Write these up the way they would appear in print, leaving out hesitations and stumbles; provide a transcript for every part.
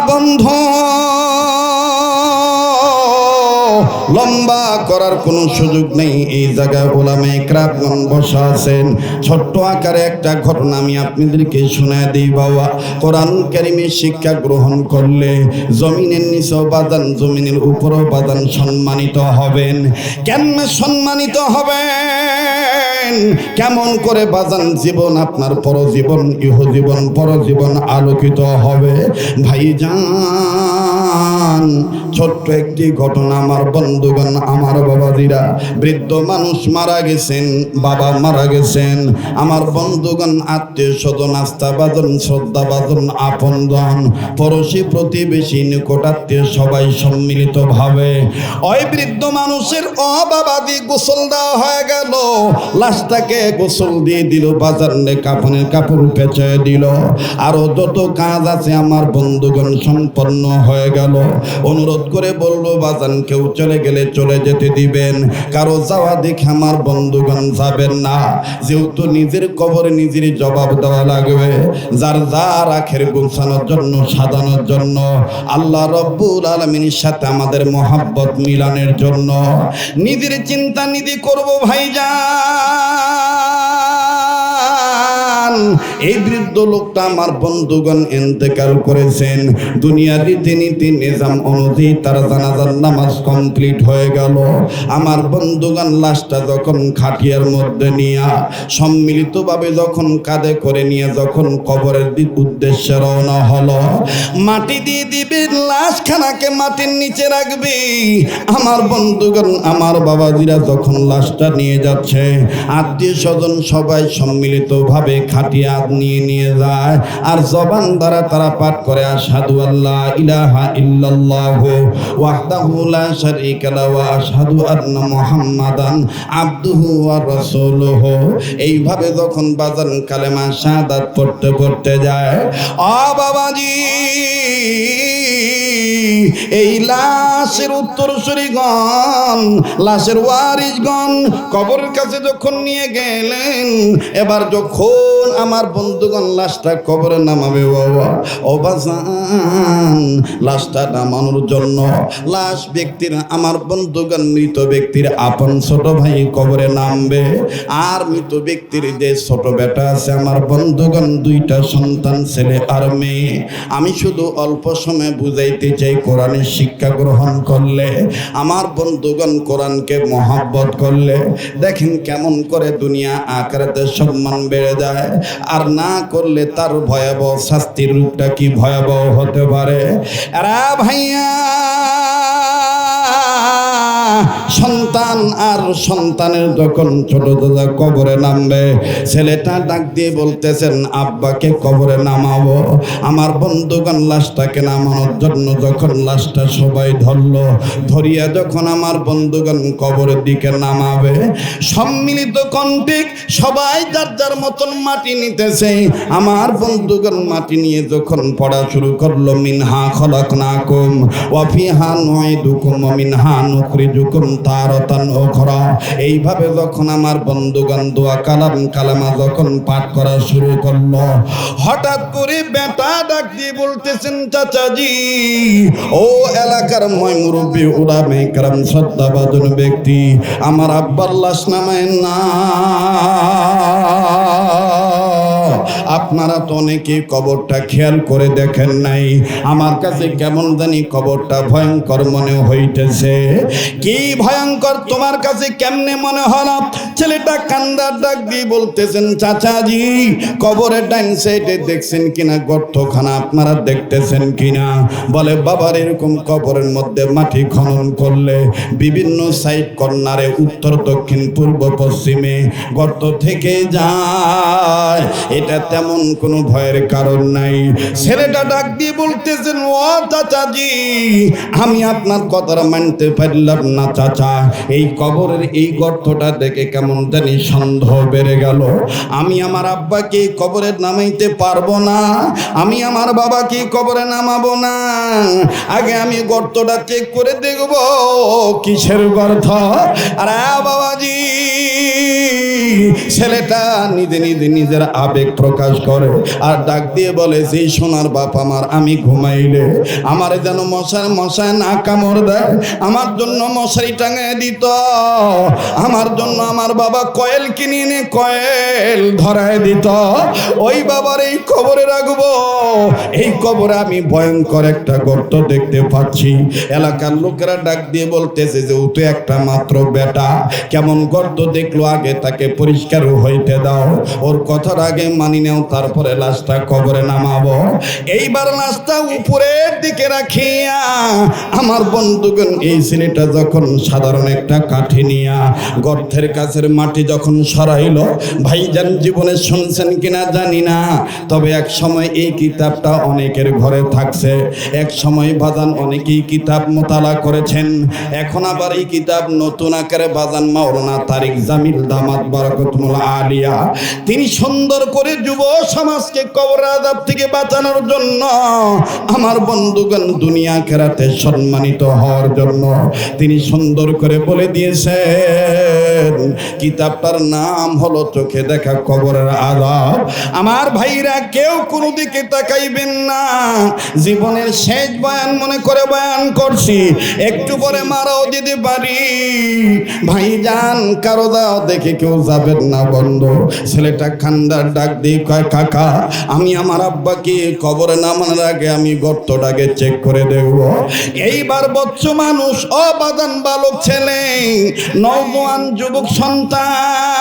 বন্ধু, লম্বা করার কোনো সুযোগ নেই। এই জায়গায় ওলামা ইকরাম বসা আছেন। ছোট্ট আকারে একটা ঘটনা আমি আপনাদেরকে শোনায় দিই বাবা। কোরআন কারীমের শিক্ষা গ্রহণ করলে জমিনের নিচেও বাদান, জমিনের উপরেও বাদান সম্মানিত হবেন। কেমনে সম্মানিত হবেন? কেমন করে বাজান জীবন আপনার পরজীবন, ইহজীবন পরজীবন আলোকিত হবে? ভাইজান, ছোট্ট একটি ঘটনা আমার বন্ধুগণ, আমার বাবাজিরা, বৃদ্ধ মানুষ মারা গেছেন, বাবা মারা গেছেন, আমার বন্ধুগণ, আত্মীয় স্বজন, আস্থা বাজন, শ্রদ্ধা বাজন, আপনজন, পড়োশী, প্রতিবেশী, নিকট আত্মীয় সবাই সম্মিলিত ভাবে ওই বৃদ্ধ মানুষের বাবাদি গোসল দেওয়া হয়ে গেল। লাশটাকে গোসল দিয়ে দিল, বাজারে কাফনের কাপড় পেঁচে দিল, আরো যত কাজ আছে আমার বন্ধুগণ সম্পন্ন হয়ে গেল। অনুরোধ করে বললো বাজান, কেউ চলে গেলে চলে যেতে দিবেন, কারো যাওয়া দেখে আমার বন্ধুগণ যাবেন না, যেহেতু নিজের কবরে নিজের জবাব দেওয়া লাগবে। যার যার আখের গোছানোর জন্য, সাজানোর জন্য, আল্লাহ রব্বুল আলামিনের সাথে আমাদের মহাব্বত মিলানের জন্য নিজের চিন্তা নিজে করবো ভাইজান। এই বৃদ্ধ লোকটা আমার বন্ধুগণ ইন্তেকাল করেছেন। দুনিয়ার রীতিনীতি নিজাম অনুযায়ী তার জানাজার নামাজ কমপ্লিট হয়ে গেল। আমার বন্ধুগণ লাশটা যখন খাটিয়ার মধ্যে নিয়ে সম্মিলিতভাবে যখন কাঁধে করে নিয়ে যখন কবরের উদ্দেশ্যে রওনা হলো, মাটি দিয়ে দিবে, লাশখানাকে মাটির নিচে রাখবে। আমার বন্ধুগণ, আমার বাবাজিরা যখন লাশটা নিয়ে যাচ্ছে, আত্মীয় স্বজন সবাই সম্মিলিতভাবে খাটিয়া নিয়ে যায়, আর জবান দ্বারা তারা পাঠ করে আশহাদু আল্লা ইলাহা ইল্লাল্লাহু ওয়াহদাহু লা শারীকা লাহু ওয়া আশহাদু আন্না মুহাম্মাদান আবদুহু ওয়া রাসূলুহু। এইভাবে যখন বাজান কালেমা শাহাদাত পড়তে পড়তে যায়, বাবাজি, এই লাশের উত্তরসূরিগণ, লাশের ওয়ারিসগণ কবরের কাছে যখন নিয়ে গেলেন, এবার যখন আমার বন্ধুগণ লাশটা কবরে নামাবে, ও বাজান, লাশটা নামানোর জন্য লাশ ব্যক্তির, আমার বন্ধুগণ মৃত ব্যক্তির আপন ছোট ভাই কবরে নামবে, আর মৃত ব্যক্তির যে ছোট বেটা আছে, আমার বন্ধুগণ দুইটা সন্তান, ছেলে আর মেয়ে। আমি শুধু অল্প সময় বুঝাইতে চাই, কোরআনের শিক্ষা গ্রহণ করলে, আমার বন্ধুগণ কোরআনকে মহব্বত করলে, দেখেন কেমন করে দুনিয়া আখিরাতে সম্মান বেড়ে যায়, আর না করলে তার ভয়াবহ শাস্তির রূপটা কি ভয়াবহ হতে পারে। এরা ভাইয়া, সন্তান আর সন্তানের যখন ছোট দাদা কবরে নামবে, ছেলেটা ডাক দিয়ে বলতেছেন, আব্বাকে কবরে নামাবো। আমার বন্ধুগণ লাশটাকে নামানোর জন্য যখন লাশটা সবাই ধরলো, ধরিয়া যখন আমার বন্ধুগণ কবরের দিকে নামাবে, সম্মিলিত কণ্ঠে সবাই যার যার মতন মাটি নিতেছে। আমার বন্ধুগণ মাটি নিয়ে যখন পড়া শুরু করলো, মিনহা খলাকনাকুম ওয়া ফিহা নুঈদুকুম ওয়া মিনহা নুখরিজুকুম তারাতান উখরা। এইভাবে যখন আমার বন্ধুগণ দোয়া কালামা যখন পাঠ করা শুরু করলো, হঠাৎ করে বেটা ডাক দিয়ে বলতেছেন, চাচাজি, ও এলাকার মুরব্বী, উলামা ইকরাম, শ্রদ্ধাভাজন ব্যক্তি, আমার আব্বার লাশ নামায়েন না। আপনারা তো অনেকে কবরটা খেয়াল করে দেখেন নাই, আমার কাছে কেমন জানি কবরটা ভয়ঙ্কর মনে হইতেছে। কি ভয়ঙ্কর তোমার কাছে কেমনে মনে হলো? ছেলেটা কান্দার ডাক দিয়ে বলতেছেন, চাচাজি, কবরের ডাইন সাইডে দেখছেন কিনা গর্তখানা, আপনারা দেখতেছেন কিনা? বলে, বাবার এরকম কবরের মধ্যে মাটি খনন করলে বিভিন্ন সাইড কর্নারে, উত্তর দক্ষিণ পূর্ব পশ্চিমে গর্ত থেকে যায়, এটা তেমন কোনো ভয়ের কারণ নাই। ছেলেটা ডাক দিয়ে বলতেছেন, ও চাচাজি, আমি আপনার কথাটা মানতে পারলাম না চাচা, এই কবরের এই গর্তটা দেখে কেমন জানি সন্দেহ বেড়ে গেল। আমি আমার আব্বাকে কবরে নামাইতে পারবো না, আমি আমার বাবাকে কবরে নামাবো না, আগে আমি গর্তটা চেক করে দেখব কিসের গর্ত। আরে বাবাজি, ছেলেটা নিজে নিজে নিজের আবেগ প্রকাশ করে আর ডাক দিয়ে বলে, যে সোনার বাপ আমার, আমি ঘুমাইলে আমার যেন মশায় না কামড় দেয়, আমার জন্য মশারি টাঙিয়ে দিত, আমার জন্য আমার বাবা কয়েল কিনে এনে কয়েল ধরায় দিত, ওই বাবার এই কবরে রাখবো। এই কবরে আমি ভয়ঙ্কর একটা গর্ত দেখতে পাচ্ছি। এলাকার লোকেরা ডাক দিয়ে বলতেছে যে ও তো একটা মাত্র বেটা, কেমন গর্ত দেখলো, আগে তাকে পরিষ্কার হইতে দাও, ওর কথার আগে মানি নাও, তারপরে লাশটা কবরে নামাবো। এইবার লাশটা উপরের দিকে রাখিয়া আমার বন্ধুগণ এই ছেলেটা যখন সাধারণ একটা কাঠি নিয়া গর্তের কাছের মাটি যখন সরাইল, ভাইজান জীবনে শুনছেন কিনা জানি না, তবে এক সময় এই কিতাবটা অনেকের ঘরে থাকছে, এক সময় বাজান অনেকেই কিতাব মোতালা করেছেন, এখন আবার এই কিতাব নতুন আকারে বাজান মাওলানা তারিক জামিল দামাত বারাকাতুল্লাহ আলিয়া তিনি সুন্দর করে যুব সমাজকে কবর আযাব থেকে বাঁচানোর জন্য, আমার বন্ধুগণ দুনিয়া আখিরাতে সম্মানিত হওয়ার জন্য তিনি সুন্দর করে বলে দিয়েছেন। কিতাবটার নাম হলো চোখে দেখা কবরের আযাব। আমার ভাইরা কেউ কোনো দিকে তাকাইবেন না, জীবনের শেষ বয়ান মনে করে বয়ান করছি, একটু পরে মারাও দিতে পারি। ভাইজান কারো দাও দেখে কেউ যাবেন না বন্ধু। ছেলেটা খান্দার ডাক দিয়ে কয়, কাকা আমি আমার আব্বাকে কবরে নামানোর আগে আমি গর্তটাকে চেক করে দেখব। এইবার বচ্চ মানুষ, অবাদান বালক ছেলে, নওজোয়ান যুবক সন্তান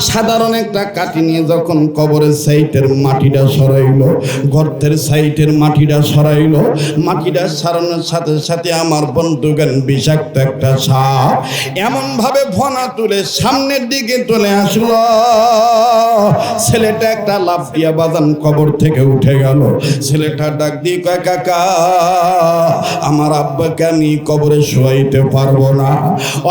সাধারণ একটা কাঠি নিয়ে যখন কবরের সাইটের মাটিটা সরাইলো, গর্তের সাইটের মাটিটা সরাইলো, মাটিটা সরানোর সাথে সাথে আমার বন্ধুগান বিষাক্ত একটা সাপ এমন ভাবে ফনা তুলে সামনের দিকে চলে আসলো, ছেলেটা একটা লাফ দিয়া বাজান কবর থেকে উঠে গেল। ছেলেটা ডাক দিয়ে কয়, কাকা আমার আব্বাকে আমি কবরে শোয়াইতে পারবো না।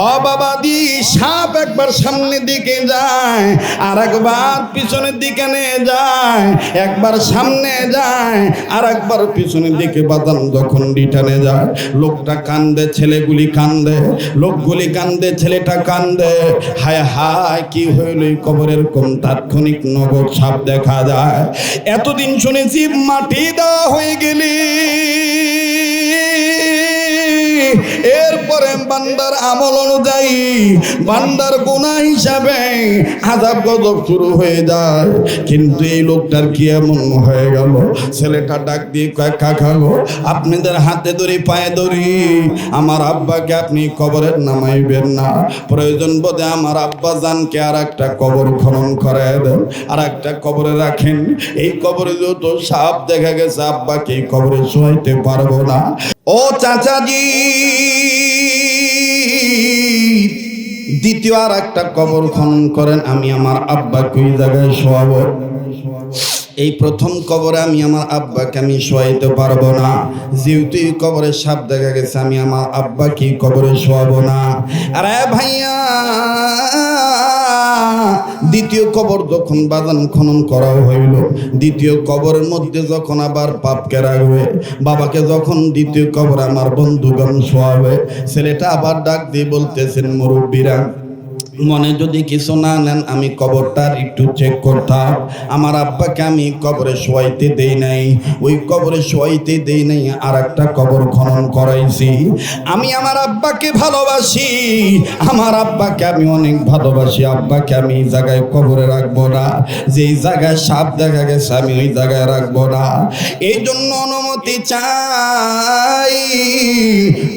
ও বাবা দি, সাপ একবার সামনের দিকে যায় আর একবার পিছনের দিকে নিয়ে যায়, একবার সামনে যায় আর একবার পিছনের দিকে বাদান যখন রিটার্নে যায়, লোকটা কান্দে, ছেলেগুলি কান্দে, লোকগুলি কান্দে, ছেলেটা কান্দে। হায় হায় কি হইল এই কবরের কোন তাৎক্ষণিক নগদ সাপ দেখা যায়। এতদিন শুনেছি মাটি দেওয়া হয়ে গেলি, এরপরে বান্দার আমল অনুযায়ী বান্দার গুনাহ হিসাবে আযাব গজব শুরু হয়ে যায়। কিন্তু এই লোকটার কি এমন হয়ে গেল? ছেলেটা ডাক দিয়ে কয়, কাকা গো আপনাদের হাতে ধরি পায়ে ধরি আমার আব্বাকে আপনি কবরে নামাইবেন না, প্রয়োজন বোধে আমার আব্বা জানকে আর একটা কবর খনন করায় দেন, আর একটা কবরে রাখেন। এই কবরে যত সাপ দেখা গেছে আব্বাকে এই কবরে শোয়াইতে পারবো না। ও চাচাজি, দ্বিতীয় আর একটা কবর খনন করেন, আমি আমার আব্বাকে ওই জায়গায় শোয়াবো। এই প্রথম কবরে আমি আমার আব্বাকে আমি শোয়াইতে পারবো না, যেহেতু এই কবরে সাপ দেখা গেছে আমি আমার আব্বাকে কবরে শোয়াবো না। আরে ভাইয়া, দ্বিতীয় কবর যখন বাজান খনন করা হইল, দ্বিতীয় কবরের মধ্যে যখন আবার বাপকে রাখবে, বাবাকে যখন দ্বিতীয় কবর আমার বন্ধুগণ শোয়াবে, ছেলেটা আবার ডাক দিয়ে বলতেছেন, মুরব্বীরা মনে যদি কিছু না নেন আমি কবরটার একটু চেক করতাম। আমার আব্বাকে আমি কবরে শোয়াইতে দেই নাই, ওই কবরে শোয়াইতে দেই নাই, আর একটা কবর খনন করাইছি। আমি আমার আব্বাকে ভালোবাসি, আমার আব্বাকে আমি অনেক ভালোবাসি, আব্বাকে আমি এই জায়গায় কবরে রাখবো না, যেই জায়গায় সাপ দেখা গেছে আমি ওই জায়গায় রাখবো না। এই জন্য অনুমতি চাই।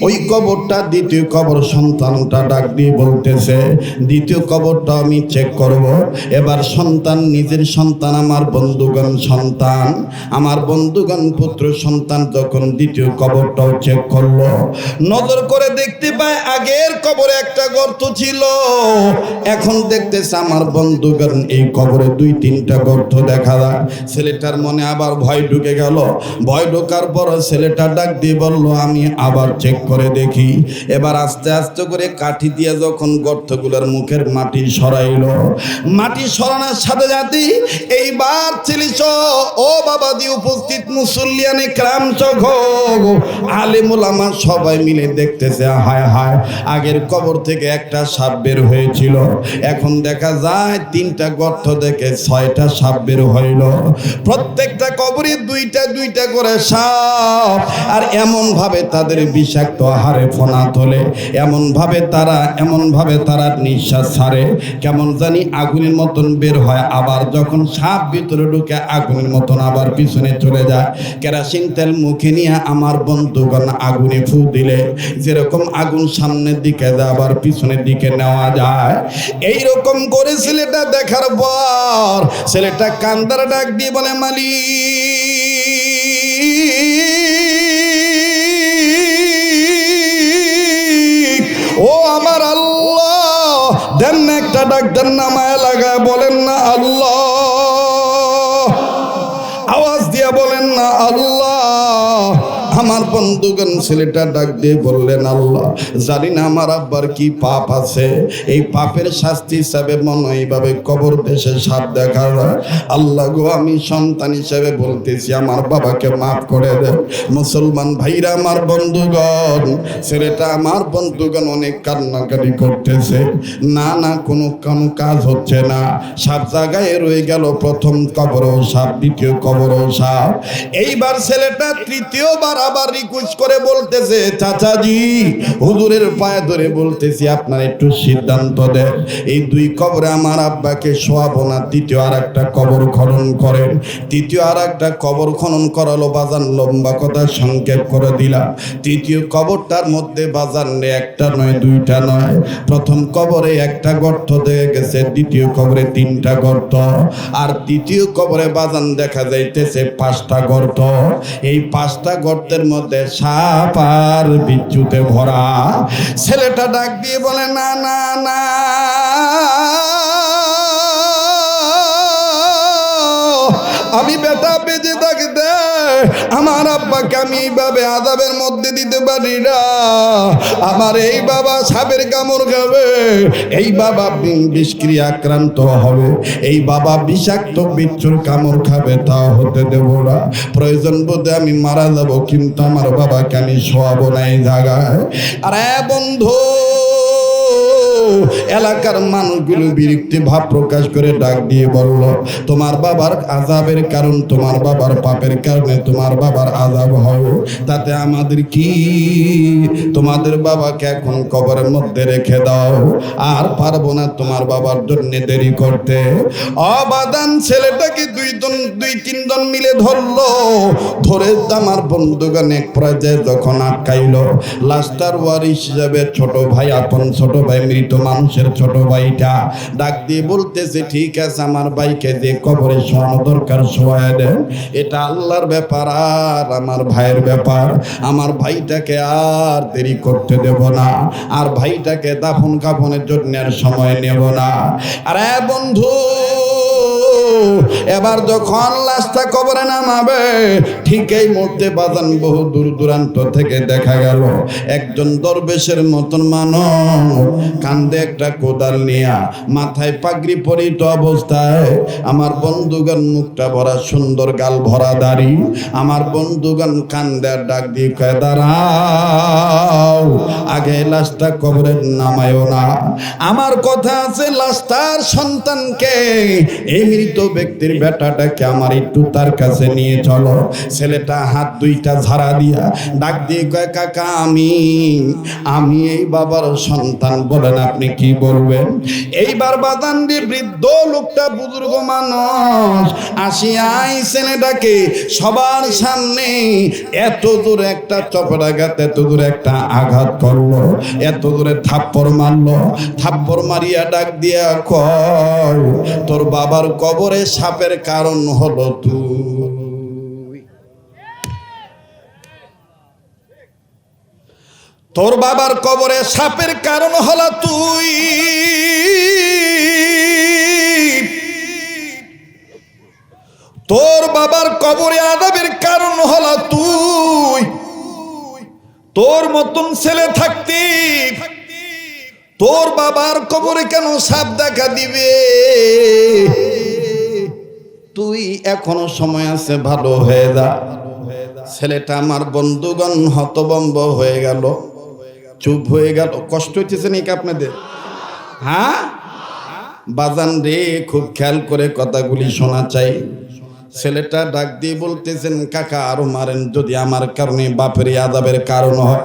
ওই কবরটা দ্বিতীয় কবর সন্তানটা ডাক দিয়ে বলতেছে, দ্বিতীয় কবরটা আমি চেক করব। এবার সন্তান, নিজের সন্তান, আমার বন্ধুগণ সন্তান, আমার বন্ধুগণ পুত্র সন্তান যখন দ্বিতীয় কবরটাও চেক করলো, নজর করে দেখতে পায় আগের কবরে একটা গর্ত ছিল, এখন দেখতেছে আমার বন্ধুগণ এই কবরে 2-3টা গর্ত দেখা যায়। ছেলেটার মনে আবার ভয় ঢুকে গেল। ভয় ঢোকার পর ছেলেটা ডাক দিয়ে বলল, আমি আবার চেক করে দেখি। এবার আস্তে আস্তে করে কাঠি দিয়ে যখন গর্তগুলোর মুখের মাটি সরাইলো। মাটি সরানোর সাথে সাথে এইবার ছেলেছ ও বাবা দি উপস্থিত মুসল্লিয়ানে ক্রাম চোখ আলেমুল আমার সবাই মিলে দেখতেছে, হায় হায়, আগের কবর থেকে একটা সাপ বের হয়েছিল, এখন দেখা যায় 3টা গর্ত থেকে 6টা সাপ বের হইল। প্রত্যেকটা কবরে 2টা করে সাপ। আর এমন ভাবে তাদের বিষাক্ত আহারে ফোনা তোলে, এমন ভাবে তারা নিঃশ্বাস ছাড়ে, কেমন জানি আগুনের মতন বের হয়, আবার যখন সাপ ভিতরে ঢুকে আগুনের মতন আবার পিছনে চলে যায়। কেরাসিন তেল মুখে নিয়ে আমার বন্ধুগণ আগুনে ফু দিলে যেরকম আগুন সামনের দিকে যায় আবার পিছনের দিকে নেওয়া যায়, এইরকম করে ছেলেটা দেখার পর ছেলেটা কান্দার ডাক দিয়ে বলে, মালিক ও আমার আল্লাহ, দেন না একটা ডাক, দেন না, মায়া লাগায় বলেন না আল্লাহ, আওয়াজ দিয়ে বলেন না আল্লাহ। আমার বন্ধুগণ ছেলেটা ডাক দিয়ে বললেন, আল্লাহ জানি না আমার আব্বার কি পাপ আছে, এই পাপের শাস্তি হিসাবে মনে এইভাবে কবর দেশে সাপ দেখা যায়। আল্লাহ গো, আমি সন্তান হিসেবে বলতেছি আমার বাবাকে মাফ করে দেন। মুসলমান ভাইরা আমার বন্ধুগণ, ছেলেটা আমার বন্ধুগণ অনেক কান্নাকাটি করতেছে, না কোনো কাজ হচ্ছে না, সাপ জায়গায় রয়ে গেল, প্রথম কবরও সাপ, দ্বিতীয় কবরও সাপ। এইবার ছেলেটা তৃতীয়বার আবার রিকোয়েস্ট করে বলতেছে, চাচাজি হুজুরের পায়ে ধরে বলতেছি আপনার একটু সিদ্ধান্ত দেন, এই 2 কবরে আমার আব্বাকে শোয়াবো না তৃতীয় আর একটা কবর খনন করেন। তৃতীয় আর একটা কবর খনন করালো বাজান, লম্বা কথা সংক্ষেপ করে দিলাম। তৃতীয় কবরটার মধ্যে বাজান একটা নয় 2টা নয়, প্রথম কবরে একটা গর্ত দেখে গেছে, দ্বিতীয় কবরে 3টা গর্ত, আর তৃতীয় কবরে বাজান দেখা যাইতেছে 5টা গর্ত। এই 5টা গর্তের মধ্যে সাপ আর বিচ্যুতে ভরা। ছেলেটা ডাক দিয়ে বলে, না না না, আমি বেটা বেঁচে থাকতে আমার আব্বাকে আমি এইভাবে আযাবের মধ্যে দিতে পারি না। আমার এই বাবা সাপের কামড় খাবে, এই বাবা বিষক্রিয়া আক্রান্ত হবে, এই বাবা বিষাক্ত বিচ্ছুর কামড় খাবে, তাও হতে দেব না। প্রয়োজন বোধে আমি মারা যাব, কিন্তু আমার বাবাকে আমি শোয়াবো না এই জায়গায়। আরে বন্ধু, এলাকার মানুষগুলো বিরক্তি ভাব প্রকাশ করে ডাক দিয়ে বলল, তোমার বাবার আযাবের কারণ, তোমার বাবার পাপের কারণে তোমার বাবার আযাব হবে, তাতে আমাদের কি? তোমাদের বাবাকে এখন কবরের মধ্যে রেখে দাও, আর পারবো না তোমার বাবার জন্য দেরি করতে। অবাদান ছেলেটাকে 2-3 জন মিলে ধরলো, ধরে আমার বন্ধুগণ এক পর্যায়ে যখন আটকাইলো, লাস্টার ওয়ারিশ হিসাবে ছোট ভাই, আপন ছোট ভাই, মৃত মানুষের ছোট ভাইটা ডাক দিয়ে বলতেছে, ঠিক আছে আমার ভাইকে যে কবরে শোয়ানো দরকার শোয়ায় দেন, এটা আল্লাহর ব্যাপার আর আমার ভাইয়ের ব্যাপার, আমার ভাইটাকে আর দেরি করতে দেব না, আর ভাইটাকে দাফন কাফনের জন্য আর সময় নেব না। আরে বন্ধু, এবার যখন লাশটা কবরে নামাবে, ঠিক এই মুহূর্তে বাজান বহু দূর দূরান্ত থেকে দেখা গেল একজন দরবেশের মতন মানুষ কান্দে একটা কোদাল নিয়া, মাথায় পাগড়ি পরিত অবস্থায়, আমার বন্ধুগণ মুখটা ভরা সুন্দর, গাল ভরা দাড়ি, আমার বন্ধুগণ কান্দে ডাক দিয়ে কয়, দাঁড়াও, আগে লাশটা কবরে নামায়ও না, আমার কথা আছে, লাশটার সন্তানকে, এই মৃত ব্যক্তির বেটাটাকে আমার একটু তার কাছে নিয়ে চলো। ছেলেটা হাত 2টা ঝাড়া দিয়া ডাক দিয়ে কয়, কাকা আমি এই বাবার সন্তান, বলেন আপনি কি বলবেন? এইবার বাদান দিয়ে বৃদ্ধ লোকটা, বুজুর্গ মানুষ আসিয়াই ছেলেটাকে সবার সামনে এত দূর একটা চপরাঘাত, এত দূর একটা আঘাত করলো, এত দূরে থাপ্পড় মারলো, থাপ্পড় মারিয়া ডাক দিয়া কয়, তোর বাবার কবরে সাপের কারণ হলো তুই, তোর বাবার কবরে সাপের কারণ হলো তুই, তোর বাবার কবরে আযাবের কারণ হলো তুই, তোর মতন ছেলে থাকতে তোর বাবার কবরে কেন সাপ দেখা দিবে? তুই এখনো সময় আছে, ভালো হয়ে যা। ছেলেটা আমার বন্ধুগণ হতভম্ব হয়ে গেল, চুপ হয়ে গেল। কষ্ট হইতেছে নাকি আপনাদের? হ্যাঁ বাজান রে, খুব খেয়াল করে কথাগুলি শোনা চাই। ছেলেটা ডাক দিয়ে বলতেছেন, কাকা আরো মারেন, যদি আমার কারণে বাপের আযাবের কারণ হয়,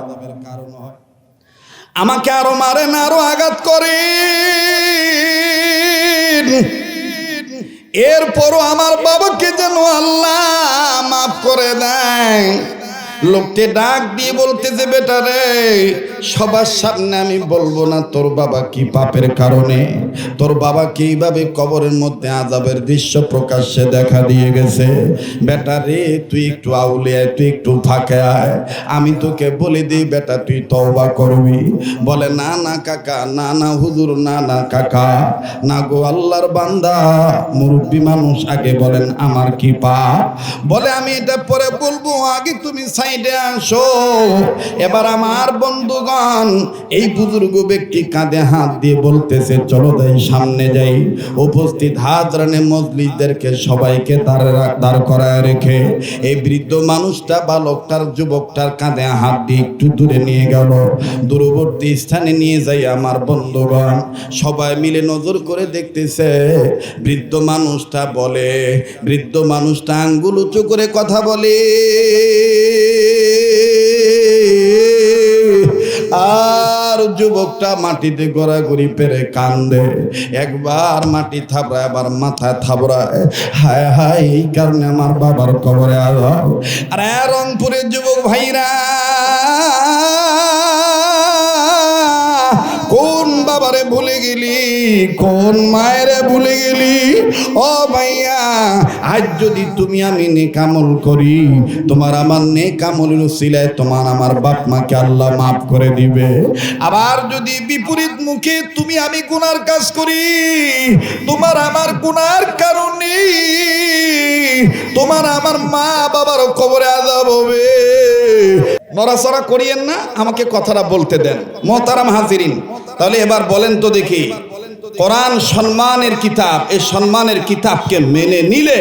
আমাকে আরো মারেন, আরো আঘাত করেন, এরপরও আমার বাবাকে যেন আল্লাহ মাফ করে দেয়। লোকটি ডাক দিয়ে বলতেছে, বেটা রে, সবার সামনে আমি বলবো না তোর বাবা কি পাপের কারণে তোর বাবা কিভাবে কবরের মধ্যে আযাবের দৃশ্য প্রকাশ্যে দেখা দিয়ে গেছে। বেটা রে, তুই একটু আউলিয়া, তুই একটু ফাঁকে আয়, আমি তোকে বলে দিই বেটা, তুই তওবা করবি। বলে, না না কাকা, না না হুজুর, না না কাকা, না গো আল্লাহর বান্দা, মুরব্বী মানুষ, আগে বলেন আমার কি পাপ। বলে, আমি এটা পরে বলবো, আগে তুমি সাইডে আসো। এবার আমার বন্ধুগণ, এই বুজুর্গ ব্যক্তি কাঁধে হাত দিয়ে বলতেছে, চলো যাই, সামনে যাই। উপস্থিত হাজরানে মজলিসদেরকে সবাইকে দাঁড় করায় রেখে এই বৃদ্ধ মানুষটা বালকটার যুবকটার কাঁধে হাত দিয়ে একটু দূরে নিয়ে গেল। দূরবর্তী স্থানে নিয়ে যাই আমার বন্ধুগণ সবাই মিলে নজর করে দেখতেছে। বৃদ্ধ মানুষটা বলে, বৃদ্ধ মানুষটা আঙ্গুল উঁচু করে কথা বলে, আর যুবকটা মাটিতে গড়াগড়ি পেরে কান্দে। একবার মাটি থাবড়ায়, আবার মাথায় থাবড়ায়, হায় হায়, এই কারণে আমার বাবার কবরে আযাব। আর রংপুরের যুবক ভাইরা, কোন বাবারে ভুলে গেলি, কোন মায়েরে ভুলে গেলি? ও ভাইয়া, আজ যদি তুমি আমি নেক আমল করি, তোমার আমার নেক আমলের উসিলায় তোমার আমার বাপ মাকে আল্লাহ মাফ করে দিবে। আবার যদি বিপরীত মুখে তুমি আমি গুনার কাজ করি, তোমার আমার গুনার কারণে তোমার আমার মা বাবার কবরে আযাব হবে। নড়াচড়া করিয়েন না, আমাকে কথাটা বলতে দেন মোহতারাম হাজিরিন। তাহলে এবার বলেন তো দেখি, কোরআন সম্মানের কিতাব, এই সম্মানের কিতাবকে মেনে নিলে,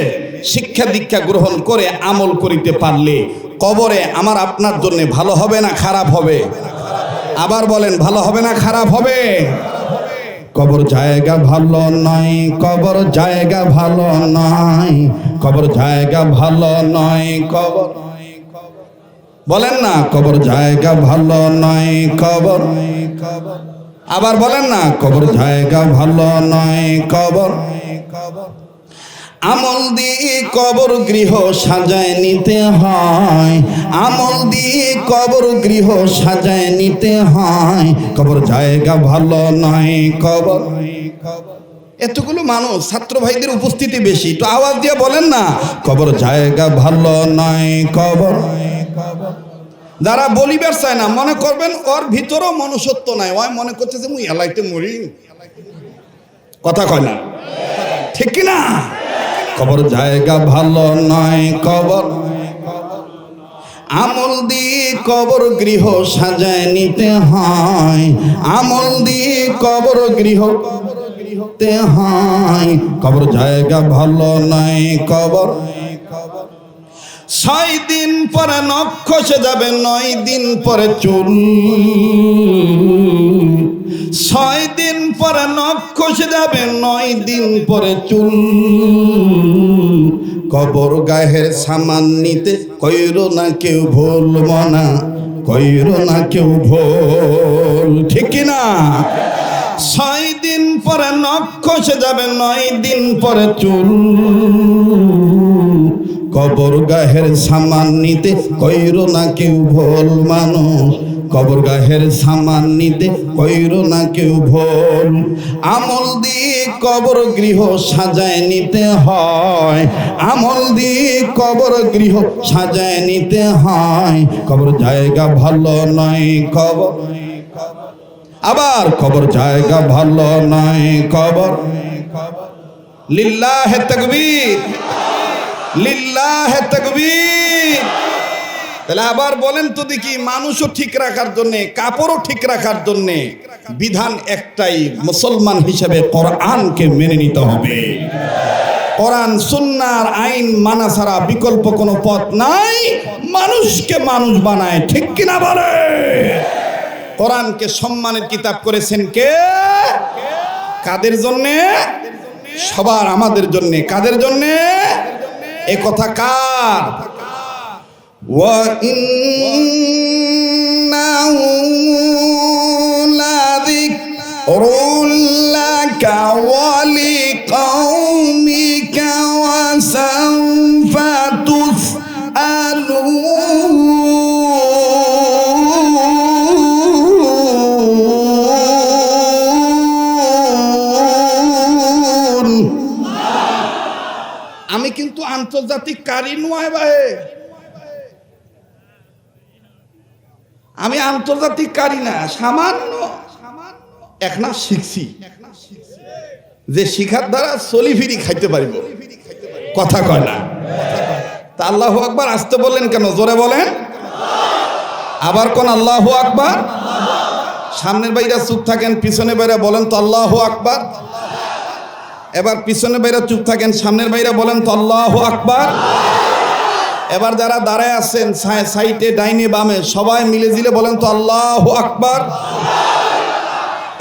শিক্ষা দীক্ষা গ্রহণ করে আমল করিতে পারলে কবরে আমার আপনার জন্য ভালো হবে না খারাপ হবে? আবার বলেন, ভালো হবে না খারাপ হবে? কবর জায়গা ভালো নয়, কবর জায়গা ভালো নয়, কবর জায়গা ভালো নয়, কবর, বলেন না, কবর জায়গা ভালো নয়, কবর, আবার বলেন না, কবর জায়গা ভালো নয়, কবর। আমল দিয়ে কবর গৃহ সাজায় নিতে হয়, আমল দিয়ে কবর গৃহ সাজায় নিতে হয়, কবর জায়গা ভালো নয়, কবর। এতগুলো মানুষ, ছাত্র ভাইদের উপস্থিতি বেশি, তো আওয়াজ দিয়ে বলেন না, কবর জায়গা ভালো নয়, কবর। যারা বলিবার চায় না, মনে করবেন ওর ভিতরেও মনুষ্যত্ব নাই, ওই মনে করতেছে মুই এলাইতে মরি, কথা কয় না, ঠিক কি না? কবর জায়গা ভালো নয়, কবর। আমল দিয়ে কবর গৃহ সাজায় নিতে হয়, আমল দিয়ে কবর গৃহ তে হয়, কবর জায়গা ভালো নয়, কবর। 6 দিন পরে নখ খসে যাবে, 9 দিন পরে চুল, 6 দিন পরে নখ খসে যাবে, 9 দিন পরে চুল। কবর গায়ের সামান নিতে কইরো না কেউ ভুল, মনা কইরো না কেউ ভুল, ঠিক কি না? 6 দিন পরে নখ খসে যাবে, 9 দিন পরে চুল। কবর গাহের সামান নিতে কইরো না কেউ ভুল মানুষ, কবর গাহের সামান নিতে কইরো না কেউ ভুল। আমল দিয়ে কবর গৃহ সাজায় নিতে হয়, আমল দিয়ে কবর গৃহ সাজায় নিতে হয়, কবর জায়গা ভালো নয়, কবর। আবার কবর জায়গা ভালো নয়, কবর। লিল্লাহে তাকবীর, লিল্লাহে তাকবীর। তাহলে আবার বলেন তো দেখি, মানুষও ঠিক রাখার জন্য, কাপড়ও ঠিক রাখার জন্য বিধান একটাই, মুসলমান হিসেবে কোরআনকে মেনে নিতে হবে। কোরআন সুন্নাহর আইন মানা ছাড়া বিকল্প কোনো পথ নাই। মানুষকে মানুষ বানায়, ঠিক কিনা বলে? কোরআনকে সম্মানের কিতাব করেছেন কে? কাদের জন্যে? সবার, আমাদের জন্যে। কাদের জন্যে? এ কথা কার? وَإِنَّهُ لَذِكْرٌ لَكَ وَلِقَوْمِكَ وَسَوْفَ تُسْأَلُونَ। আমি কিন্তু আন্তর্জাতিক কারি নয় ভাই, আমি আন্তর্জাতিক কারি না, সামান্য এখন শিখছি, যে শিখার দ্বারা চলি ফিরি খাইতে পারিব। কথা কয় না? তা আল্লাহু আকবার আসতে বললেন কেন? জোরে বলেন। আবার কোন আল্লাহু আকবার? সামনের বাইরা চুপ থাকেন, পিছনে বাইরা বলেন তো আল্লাহু আকবার। এবার পিছনে বাইরা চুপ থাকেন, সামনের বাইরা বলেন তো আল্লাহু আকবার। এবার যারা দাঁড়ায় আছেন সাইটে, ডাইনে বামে, সবাই মিলে জিলে বলেন তো আল্লাহু আকবার।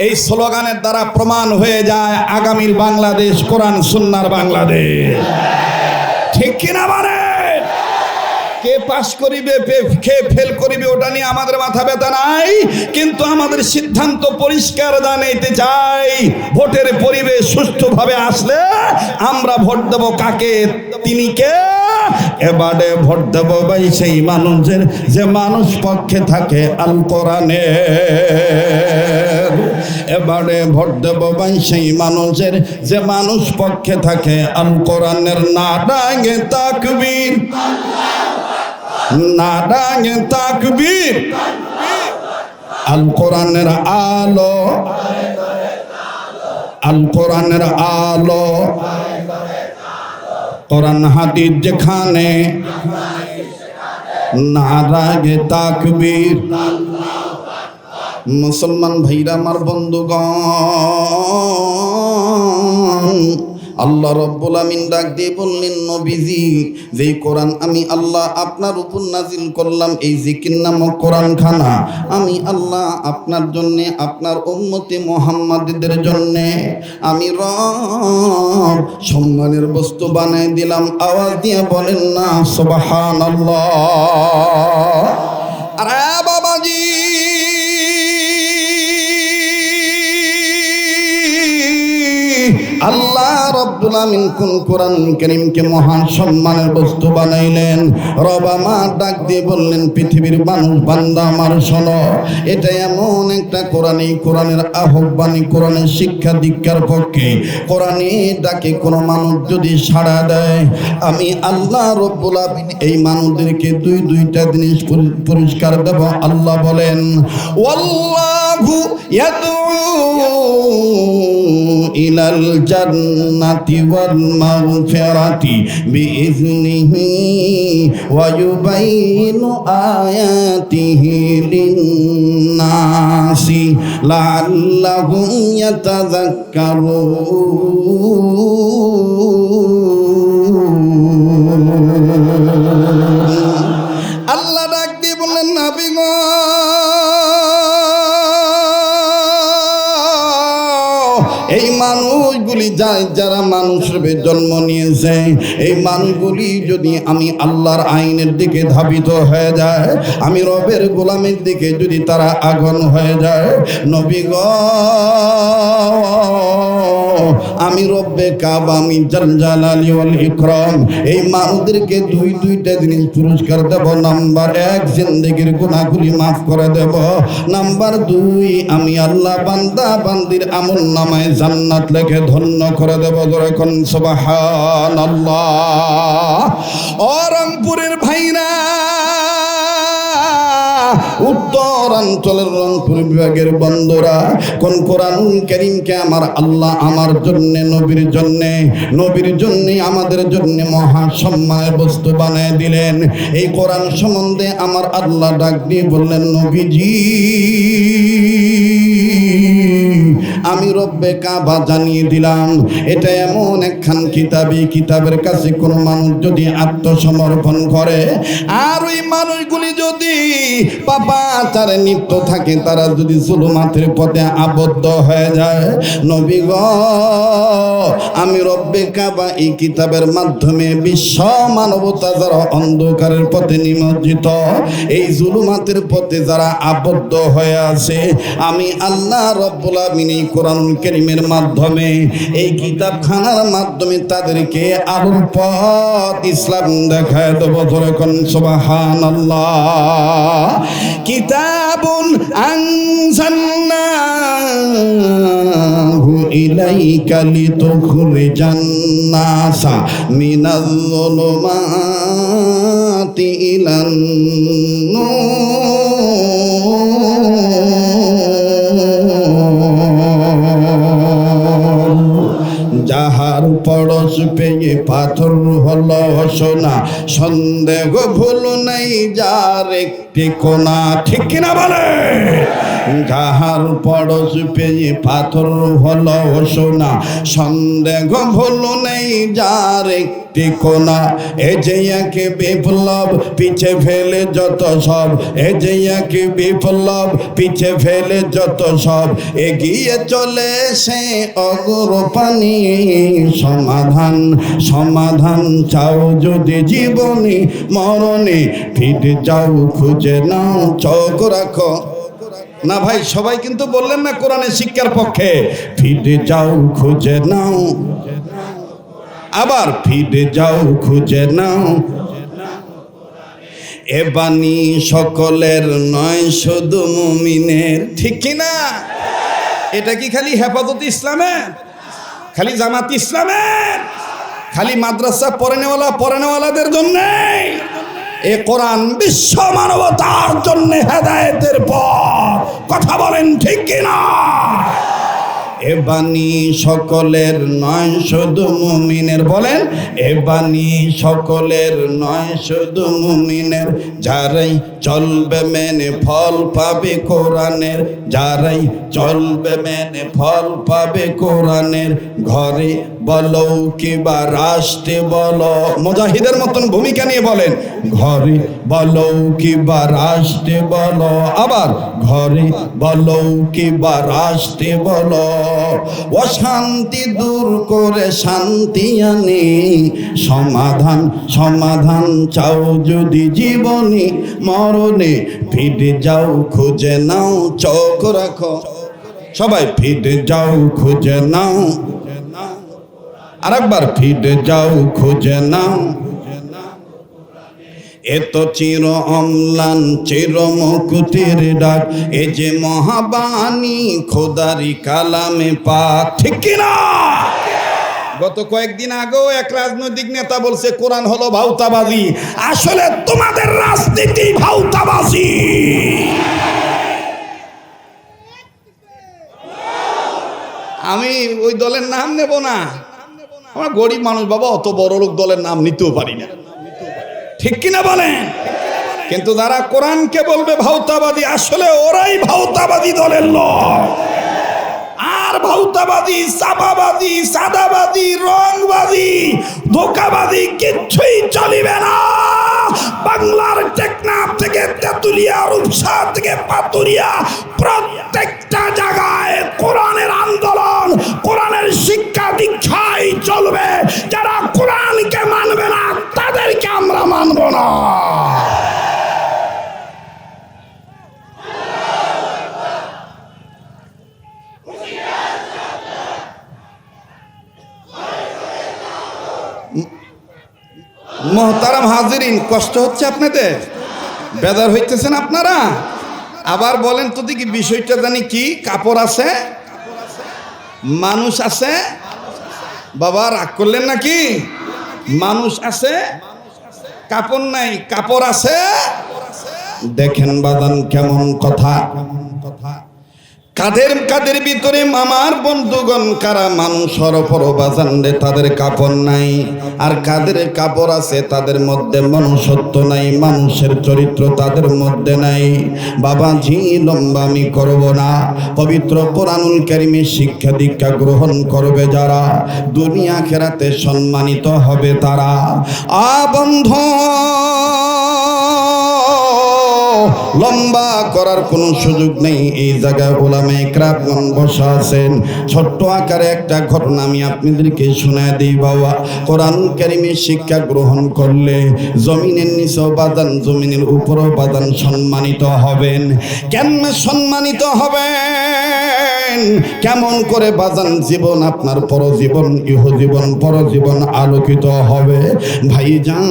এই স্লোগানের দ্বারা প্রমাণ হয়ে যায় আগামীর বাংলাদেশ কোরআন সুন্নাহর বাংলাদেশ। ঠিক কিনা বলে? কে পাস করিবে, কে ফেল করিবে, ওটা নিয়ে আমাদের মাথা ব্যথা নাই, কিন্তু আমাদের সিদ্ধান্ত পরিষ্কার জানাইতে চাই। ভোটের পরিবেশ সুষ্ঠুভাবে আসলে আমরা ভোট দেব কাকে? তিনি কে? এবারে ভোট দেব ভাই সেই মানুষের যে মানুষ পক্ষে থাকে আল কোরআনে। এবারে ভোট দেব ভাই সেই মানুষের যে মানুষ পক্ষে থাকে আল কোরআনের। নারায়ে তাকবীর, নারায়ে তাকবীর। আল কোরআনের আলো, আল কোরআনের আলো, কোরআন হাদিস যেখানে, নারায়ে তাকবীর। মুসলমান ভাইরা আমার, বন্ধুগণ, আল্লাহ রব্বুল আমিন ডাক দিয়ে বললেন, নবীজি, যেই কোরআন আমি আল্লাহ আপনার উপর নাজিল করলাম, এই জিকির নামক কোরআন খানা আমি আল্লাহ আপনার জন্যে, আপনার উম্মতে মুহাম্মাদীদের জন্যে আমি রব সম্মানের বস্তু বানাই দিলাম। আওয়াজ দিয়ে বলেন না সুবহানাল্লাহ। আরে বাবাজি, আল্লাহ রব্বুল আমিন কোন কোরআন কারীমকে মহান সম্মানের বস্তু বানাইলেন। রব আমার ডাক দিয়ে বললেন, পৃথিবীর মানুষ বান্দা আমার শোনো, এটা এমন একটা কোরআন, এই কোরআনের আহ্বানী, কোরআনের শিক্ষা দীক্ষার পক্ষে, কোরআনে ডাকে কোনো মানুষ যদি সাড়া দেয়, আমি আল্লাহ রব্বুল আমিন এই মানুষদেরকে দুইটা জিনিস পুরস্কার দেব। আল্লাহ বলেন, ওয়াল্লাহু ইয়াদউ ইলাল জান্নাতি ওয়াল মাগফিরাতি বিইজনিহি ওয়া ইউবাইনু আয়াতিহি লিন-নাসি লাআল্লাহুম ইয়াতাযাক্কারুন। আল্লাহ ডাক দিয়ে বললেন, নবী গো, এই মানুষগুলি যারা মানুষরূপে জন্ম নিয়েছে, এই মানুষগুলি যদি আমি আল্লাহর আইনের দিকে ধাবিত হয়ে যায়, আমি রবের গোলামের দিকে যদি তারা আগুন হয়ে যায়, নবী গো, আমি রব্বে কাবা, আমি জালালি ওয়াল ইকরাম এই মানুষদেরকে দুইটা জিনিস পুরস্কার দেব। নাম্বার 1, জিন্দেগির গুনাহগুলি মাফ করে দেব। নাম্বার 2, আমি আল্লাহ বান্দা বান্দির আমল নামায় জান্নাত লেখে ধন্য করে দেব। যখন সুবহানাল্লাহ। ও রংপুরের ভাইরা, উত্তরাঞ্চলের রংপুর বিভাগের বন্ধুরা, কোন কোরআনুল কারীমকে আমার আল্লাহ আমার জন্য, নবীর জন্য আমাদের জন্য মহা সম্মানের বস্তু বানায় দিলেন। এই কোরআন সম্বন্ধে আমার আল্লাহ ডাক দিয়ে বললেন, নবীজি আমি রব্বে কাবা জানিয়ে দিলাম। এটা এমন একখান কিতাবই কিতাবের কাছে কোনো মানুষ যদি আত্মসমর্পণ করে, আর ওই মানুষগুলি যদি পাপাচারে লিপ্ত থাকে, তারা যদি জুলুমাতের পথে আবদ্ধ হয়ে যায়, নবী গো আমি রব্বে কাবা এই কিতাবের মাধ্যমে বিশ্ব মানবতা যারা অন্ধকারের পথে নিমজ্জিত, এই জুলুমাতের পথে যারা আবদ্ধ হয়ে আছে, আমি আল্লাহ রব্বুল আমিন এই কোরআনুল কারীমের মাধ্যমে, এই কিতাবখানার মাধ্যমে তাদেরকে আলোর পথ ইসলাম দেখায় দেব। ধরে কোন সুবহানাল্লাহ। কিতাবুন আনজালনাহু ইলাইকা লিতুখরিজান নাসা মিনাল যুলুমাতি ইলান যাহার পরশ পেয়ে পাথর হলো সোনা, সন্দেহ ভুল নেই যার একটি কোনা। ঠিক কিনা বলে? যাহার পরশ পেয়ে পাথর হলো সোনা, সন্দেহ ভুল নেই যার একটি কোনা। এ যে একে বিপ্লব পিছে ফেলে যত সব, এ যে একে বিপ্লব পিছে ফেলে যত সব, এগিয়ে চলে সে অগ্রপানি। সমাধান চাও যদি জীবনে মরণে, ফিরে যাও খুঁজে নাও চোখ রাখো। না ভাই, সবাই কিন্তু বললেন না কোরআনের শিক্ষার পক্ষে। ফিরে যাও খুঁজে নাও, আবার ফিরে যাও খুঁজে নাও। এ বাণী সকলের নয় শুধু মুমিনের। ঠিক কিনা? এটা কি খালি হেফাজত ইসলামের, খালি জামাত ইসলামের, খালি মাদ্রাসা পড়ানেওয়ালাদের জন্য? এ কোরআন বিশ্ব মানবতার জন্য হেদায়েতের পথ। কথা বলেন ঠিক কিনা? এ বাণী সকলের নয় শুধু মুমিনের। বলেন, এ বাণী সকলের নয় শুধু মুমিনের। যারাই চলবে মেনে ফল পাবে কোরআনের, যারাই চলবে মেনে ফল পাবে কোরআনের। ঘরে বলো কিবা রাষ্ট্রে বলো, মুজাহিদের মতন ভূমিকা নিয়ে বলেন, ঘরে বলো কিবা রাষ্ট্রে বলো, আবার ঘরে বলো কিবা রাষ্ট্রে বলো। অশান্তি দূর করে শান্তি আনে, সমাধান চাও যদি জীবনে মরণে, ফিরে যাও খুঁজে নাও চোখ রাখো। সবাই ফিরে যাও খুঁজে নাও, আরেকবার ফিরে যাও খুঁজে নাও। এত চির অম্লান চির মুকুটের ডাক, এ যে মহাবাণী খোদারি কালামে পাক। ঠিক কিনা? গত কয়েকদিন আগেও এক রাজনৈতিক নেতা বলছে কোরআন হলো ভাউতাবাজি। আসলে তোমাদের রাজনীতি ভাউতাবাজি। আমি ওই দলের নাম নেব না, আমরা গরিব মানুষ বাবা, অত বড় লোক দলের নাম নিতেও পারি না। ঠিক কিনা বলেন? কিন্তু যারা কোরআনকে বলবে ভাউতাবাদী, আসলে ওরাই ভাউতাবাদী দলের লোক। আর ভাউতাবাদী, চাপাবাদী, সাদাবাদী, রংবাদী, ধোকাবাদী কিচ্ছুই চলিবে না। বাংলার টেকনাফ থেকে তেতুলিয়া, রূপসা থেকে পাতুরিয়া, প্রত্যেকটা জায়গায় কোরআনের আন্দোলন, কোরআনের শিক্ষা দীক্ষাই চলবে। যারা কোরআনকে মানবে না তাদেরকে আমরা মানব না। মোহতারাম হাজিরিন, কষ্ট হচ্ছে আপনাদের? বেদার হইতেছেন আপনারা? আবার বলেন তো দেখি বিষয়টা জানি কি? কাপড় আছে, মানুষ আছে। বাবা রাগ করলেন নাকি? মানুষ আছে, কাপড় নাই। কাপড় আছে, দেখেন বাজান কেমন কথা। কাদের ভিতরে আমার বন্ধুগণ কারা মানুষের ওপর বাজান রে তাদের কাপড় নাই, আর কাদের কাপড় আছে তাদের মধ্যে মনুষ্যত্ব নাই, মানুষের চরিত্র তাদের মধ্যে নাই। বাবাজি লম্বা আমি করব না, পবিত্র কোরআনুল কারীমের শিক্ষা দীক্ষা গ্রহণ করবে যারা, দুনিয়া আখিরাতে সম্মানিত হবে তারা। বন্ধু লম্বা করার কোনো সুযোগ নেই। এই জায়গায় ওলামায়ে কেরাম বসা আছেন। ছোট্ট আকারে একটা ঘটনা আমি আপনাদেরকে শোনায় দিই বাবা। কোরআন কারীমের শিক্ষা গ্রহণ করলে জমিনের নিচেও বাদান, জমিনের উপরও বাদান সম্মানিত হবেন। কেমনে সম্মানিত হবেন? কেমন করে বাজান জীবন আপনার পরজীবন, ইহজীবন পরজীবন আলোকিত হবে ভাইজান।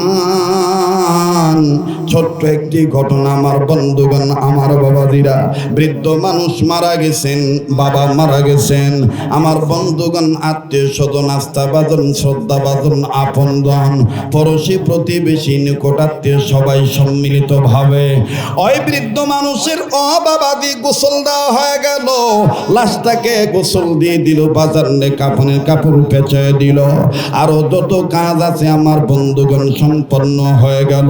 ছোট্ট একটি ঘটনা আমার বন্ধুগণ, আমার বাবাজিরা, বৃদ্ধ মানুষ মারা গেছেন, বাবা মারা গেছেন, আমার বন্ধুগণ আত্মীয় স্বজন, আস্থা বাজন, শ্রদ্ধা বাজন, আপনজন, পড়োশি প্রতিবেশী, নিকটাত্মীয় সবাই সম্মিলিত ভাবে ওই বৃদ্ধ মানুষের বাবাজি গোসল দেওয়া হয়ে গেল। লাশটাকে গোসল দিয়ে দিল, বাজারে কাফনের কাপড় পেঁচায় দিল, আরো যত কাজ আছে আমার বন্ধুগণ সম্পন্ন হয়ে গেল।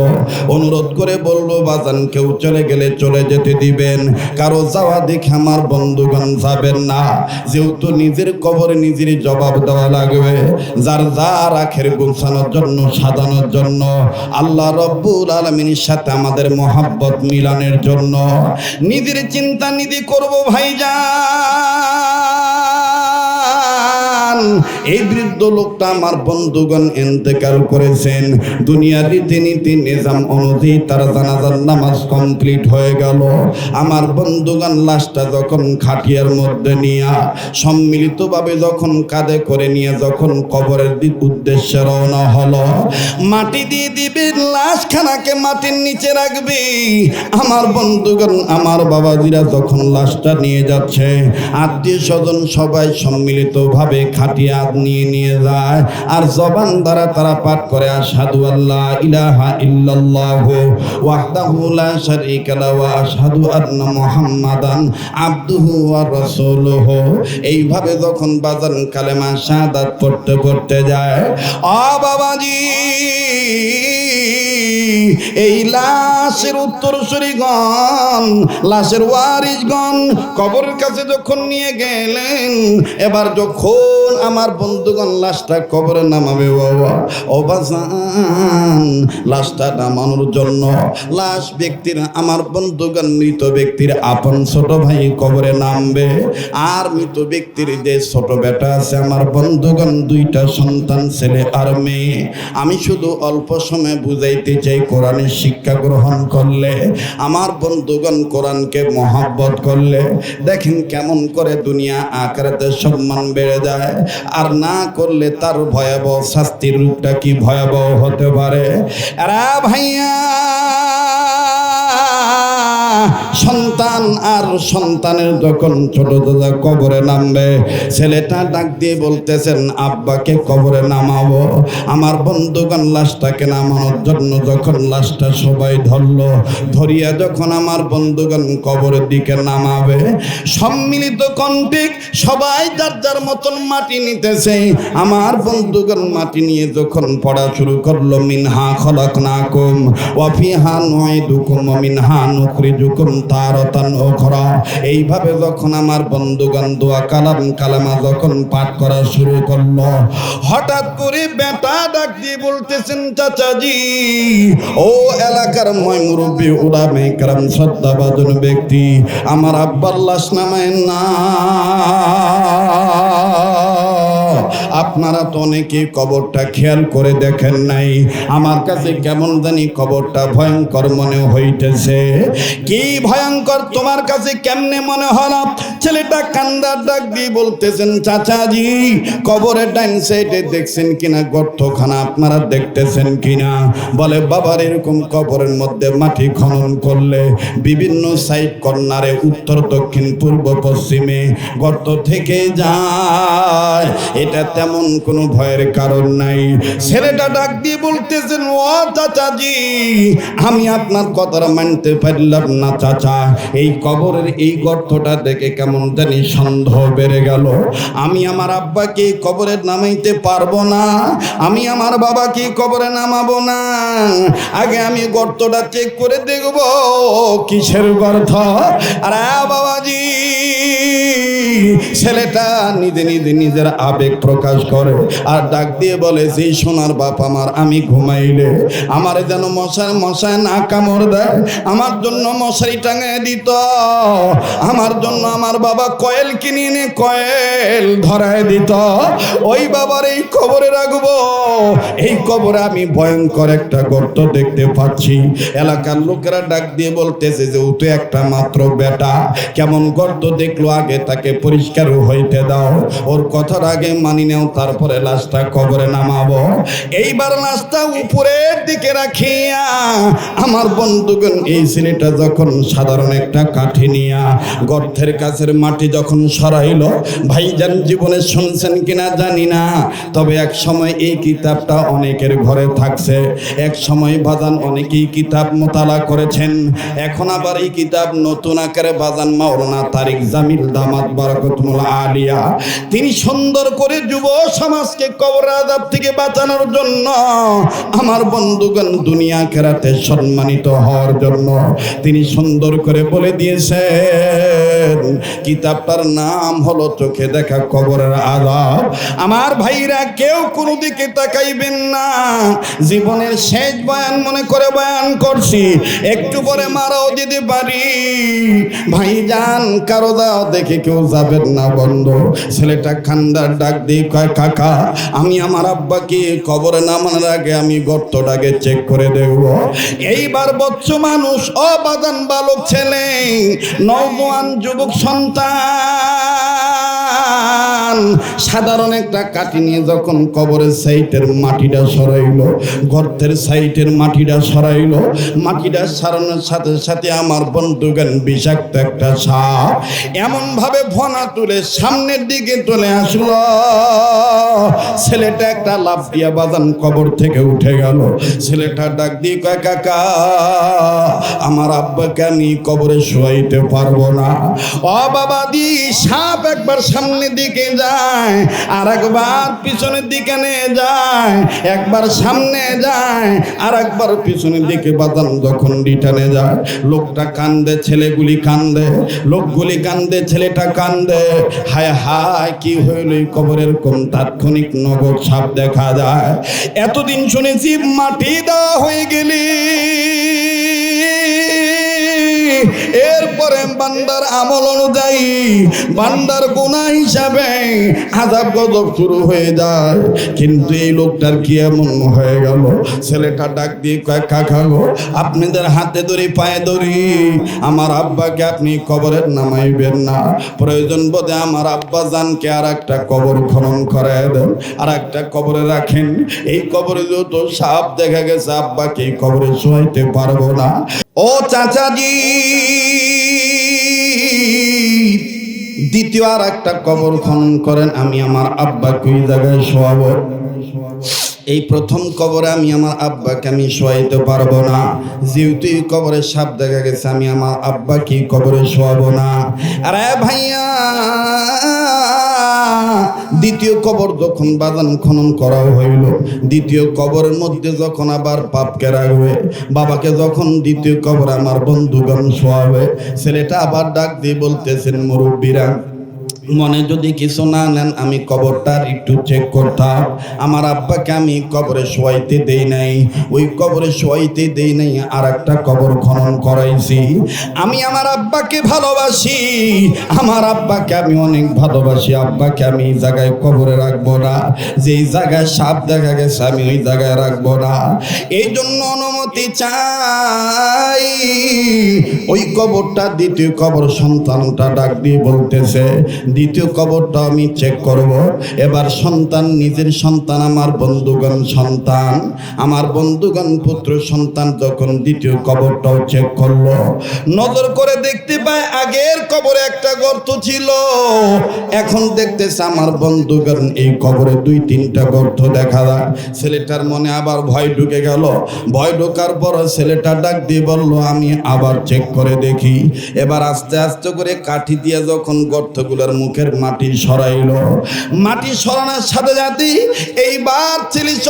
অনুরোধ করে বললো বাজান কেউ চলে গেলে চলে যেতে দিবেন, কারো যাওয়া দেখে আমার বন্ধুগণ যাবেন না, যেহেতু নিজের কবরে নিজের জবাব দেওয়া লাগবে। যার যার আখের গোছানোর জন্য, সাজানোর জন্য, আল্লাহ রব্বুল আলামিনের সাথে আমাদের মহাব্বত মিলানের জন্য নিজের চিন্তা নিজে করব ভাইজান। এই বৃদ্ধ লোকটা আমার বন্ধুগণ ইন্তেকাল করেছেন। দুনিয়ার রীতিনীতি নিজাম অনুযায়ী তার জানাজার নামাজ কমপ্লিট হয়ে গেল। আমার বন্ধুগণ লাশটা যখন খাটিয়ার মধ্যে নিয়ে সম্মিলিতভাবে যখন কাঁধে করে নিয়ে যখন কবরের দিক উদ্দেশ্যে রওনা হলো, মাটি দিয়ে দিবে, লাশখানাকে মাটির নিচে রাখবে। আমার বন্ধুগণ, আমার বাবাজিরা যখন লাশটা নিয়ে যাচ্ছে, আত্মীয় স্বজন সবাই সম্মিলিতভাবে খাটিয়া নিয়ে যায়, আর জবান দ্বারা তারা পাঠ করে আশহাদু আল্লা ইলাহা ইল্লাল্লাহু ওয়াহদাহু লা শারীকা লাহু ওয়া আশহাদু আন্না মুহাম্মাদান আবদুহু ওয়া রাসূলুহু। এইভাবে যখন বাজান কালেমা শাহাদাত পড়তে পড়তে যায়, বাবাজি এই লাশের উত্তরসূরিগণ, লাশের ওয়ারিসগণ কবরের কাছে যখন নিয়ে গেলেন, এবার যখন আমার বন্ধুগণ লাশটা কবরে নামাবে, বাবা ও বাজান লাশটা নামানোর জন্য লাশ ব্যক্তির, আমার বন্ধুগণ মৃত ব্যক্তির আপন ছোট ভাই কবরে নামবে, আর মৃত ব্যক্তির যে ছোট বেটা আছে আমার বন্ধুগণ, দুইটা সন্তান ছেলে আর মেয়ে। আমি শুধু অল্প সময় বুঝাইতে চাই, কোরআনের শিক্ষা গ্রহণ করলে, আমার বন্ধুগণ কোরআনকে মহব্বত করলে, দেখেন কেমন করে দুনিয়া আখিরাতে সম্মান বেড়ে যায়, আর না করলে তার ভয়াবহ শাস্তির রূপটা কি ভয়াবহ হতে পারে। আরে ভাইয়া, সন্তান আর সন্তানের যখন ছোট দাদা কবরে নামবে, ছেলেটা ডাক দিয়ে বলতেছেন আব্বাকে কবরে নামাবো। আমার বন্ধুগণ লাশটাকে নামানোর জন্য যখন লাশটা সবাই ধরলো, ধরিয়া যখন আমার বন্ধুগণ কবরের দিকে নামাবে, সম্মিলিত কণ্ঠে সবাই যার যার মতন মাটি নিতেছে। আমার বন্ধুগণ মাটি নিয়ে যখন পড়া শুরু করলো, মিনহা খলাকনাকুম ওয়া ফিহা নুঈদুকুম ওয়া মিনহা নুখরিজুকুম তারাতান উখরা। এইভাবে যখন আমার বন্ধুগণ দোয়া কালামা যখন পাঠ করা শুরু করলো, হঠাৎ করে বেটা ডাক দিয়ে বলতেছেন চাচাজি, ও এলাকার ময় মুরব্বী, উলামায়ে কেরাম, শ্রদ্ধাভাজন ব্যক্তি, আমার আব্বার লাশ নামায়েন না। আপনারা তো অনেকে কবরটা খেয়াল করে দেখেন নাই, আমার কাছে কেমন জানি কবরটা ভয়ঙ্কর মনে হইতেছে। কি ভয়ঙ্কর তোমার কাছে কেমনে মনে হলো? ছেলেটা কান্দার ডাক দিয়ে বলতেছেন চাচাজি, কবরের ডাইন সাইডে দেখছেন কিনা গর্তখানা আপনারা দেখতেছেন কিনা? বলে বাবার এরকম কবরের মধ্যে মাটি খনন করলে বিভিন্ন সাইড কর্নারে, উত্তর দক্ষিণ পূর্ব পশ্চিমে গর্ত থেকে যায়। এটা তেমন কোনো ভয়ের কারণ নাই। ছেলেটা ডাক দিয়ে বলতেছেন, ও চাচাজি, আমি আপনার কথাটা মানতে পারলাম না চাচা। এই কবরের এই গর্তটা দেখে কেমন জানি সন্দেহ বেড়ে গেল। আমি আমার আব্বাকে কবরে নামাইতে পারবো না, আমি আমার বাবাকে কবরে নামাবো না। আগে আমি গর্তটা চেক করে দেখব কিসের গর্ত। আরে বাবাজি, ছেলেটা নিজে নিজে নিজের আবেগ প্রকাশ করে আর ডাক দিয়ে বলে, যে সোনার বাপ আমার, আমি ঘুমাইলে আমার যেন মশায় না কামড় দেয়, আমার জন্য মশারি টাঙায় দিত, আমার জন্য আমার বাবা কয়েল কিনে এনে কয়েল ধরায় দিত, ওই বাবার এই কবরে রাখবো। এই কবরে আমি ভয়ঙ্কর একটা গর্ত দেখতে পাচ্ছি। এলাকার লোকেরা ডাক দিয়ে বলতেছে যে ও তো একটা মাত্র বেটা, কেমন গর্ত দেখলো, আগে তাকে পরিষ্কার হইতে দাও, ওর কথার আগে মানি নাও, তারপরে লাশটা কবরে নামাবো। এইবার লাশটা উপরের দিকে রাখিয়া আমার বন্ধুগণ, এই ছেলেটা যখন সাধারণ একটা কাঠি নিয়া গর্তের কাছের মাটি যখন সরাইল, ভাইজান জীবনে শুনছেন কিনা জানি না, তবে এক সময় এই কিতাবটা অনেকের ঘরে থাকছে, এক সময় বাজান অনেকেই কিতাব মোতালা করেছেন। এখন আবার এই কিতাব নতুন আকারে বাজান মাওলানা তারিক জামিল দামাত বারাকাতুল্লাহ আলিয়া, তিনি সুন্দর করে যুব সমাজকে কবর আযাব থেকে বাঁচানোর জন্য, আমার বন্ধুগণ দুনিয়া খেরাতে সম্মানিত হওয়ার জন্য তিনি সুন্দর করে বলে দিয়েছেন। কিতাবটার নাম হলো চোখে দেখা কবরের আযাব। আমার ভাইরা, কেউ কোনো দিকে তাকাইবেন না। জীবনের শেষ বয়ান মনে করে বয়ান করছি, একটু পরে মারাও দিতে পারি। ভাইজান, কারো দাও দেখে কেউ যাবেন না বন্ধু। ছেলেটা খান্দার ডাক দিয়ে কয়, কাকা, আমি আমার আব্বাকে কবরে নামানোর আগে আমি গর্তটাকে চেক করে দেখব। এইবার বচ্চ মানুষ, অবাদান বালক ছেলে, নওজোয়ান যুবক সন্তান সাধারণ একটা কাঠি নিয়ে যখন কবরের সাইটের মাটিটা সরাইল, গর্তের সাইটের মাটিটা সরাইল, মাটিটা সরানোর সাথে সাথে আমার বন্ধুগান বিষাক্ত একটা সাপ এমন ভাবে ফনা তুলে সামনের দিকে চলে আসলো। ছেলেটা একটা লাফ দিয়া বাজান কবর থেকে উঠে গেল। ছেলেটা ডাক দিয়ে কয়, কাকা, আমার আব্বাকে আমি কবরে শোয়াইতে পারবো না। ও বাবা দি, সাপ একবার সামনের দিকে যায়, আর একবার পিছনের দিকে নিয়ে যায়, একবার সামনে যায় আর একবার পিছনের দিকে বাদান যখন রিটার্নে যায়, লোকটা কান্দে, ছেলেগুলি কান্দে, লোকগুলি কান্দে, ছেলেটা কান্দে। হায় হায়, কি হইল এই কবরের কোন তাৎক্ষণিক নগদ সাপ দেখা যায়। এতদিন শুনেছি মাটি দেওয়া হয়ে গেলি, এরপরে বান্দার আমল অনুযায়ী বান্দার গুনাহ হিসাবে আযাব গজব শুরু হয়ে যায়। কিন্তু এই লোকটার কি এমন হয়ে গেল? ছেলেটা ডাক দিয়ে কয়, কাকা গো, আপনাদের হাতে ধরি পায়ে ধরি, আমার আব্বাকে আপনি কবরে নামাইবেন না। প্রয়োজন বোধে আমার আব্বা জানকে আর একটা কবর খনন করায় দেন, আর একটা কবরে রাখেন। এই কবরে যত সাপ দেখা গেছে, আব্বাকে এই কবরে শোয়াইতে পারবো না। ও চাচাজি, দ্বিতীয় আর একটা কবর খনন করেন, আমি আমার আব্বাকে ওই জায়গায় শোয়াবো। এই প্রথম কবরে আমি আমার আব্বাকে আমি শোয়াইতে পারবো না, যেহেতু এই কবরে সাপ দেখা গেছে, আমি আমার আব্বাকে কবরে শোয়াবো না। আরে ভাইয়া, দ্বিতীয় কবর যখন বাজান খনন করা হইল, দ্বিতীয় কবরের মধ্যে যখন আবার পাপকে রাখবে, বাবাকে যখন দ্বিতীয় কবর আমার বন্ধুগণ শোয়াবে, ছেলেটা আবার ডাক দিয়ে বলতেছেন, মুরব্বীরা, মনে যদি কিছু না নেন, আমি কবরটার একটু চেক করতাম। আমার আব্বাকে আমি কবরে শোয়াইতে দেই নাই, ওই কবরে শোয়াইতে দেই নাই, আর একটা কবর খনন করাইছি। আমি আমার আব্বাকে ভালোবাসি, আমার আব্বাকে আমি অনেক ভালোবাসি। আব্বাকে আমি এই জায়গায় কবরে রাখবো না, যেই জায়গায় সাপ দেখা গেছে আমি ওই জায়গায় রাখবো না। এই জন্য অনুমতি চাই, ওই কবরটা দ্বিতীয় কবর সন্তানটা ডাক দিয়ে বলতেছে দ্বিতীয় কবরটা আমি চেক করব। এবার সন্তান নিজের সন্তান আমার বন্ধুগণ সন্তান আমার বন্ধুগণ পুত্র সন্তান যখন দ্বিতীয় কবরটাও চেক করলো নজর করে দেখতে পায় আগের কবরে একটা গর্ত ছিল, এখন দেখতেছে আমার বন্ধুগণ এই কবরে 2-3টা গর্ত দেখা যায়। ছেলেটার মনে আবার ভয় ঢুকে গেল। ভয় ঢোকার পর ছেলেটা ডাক দিয়ে বলল আমি আবার চেক করে দেখি। এবার আস্তে আস্তে করে কাঠি দিয়ে যখন গর্তগুলোর মুখের মাটি সরাইলো, মাটি সরানোর সাথে সাথে এইবার ছেলেছ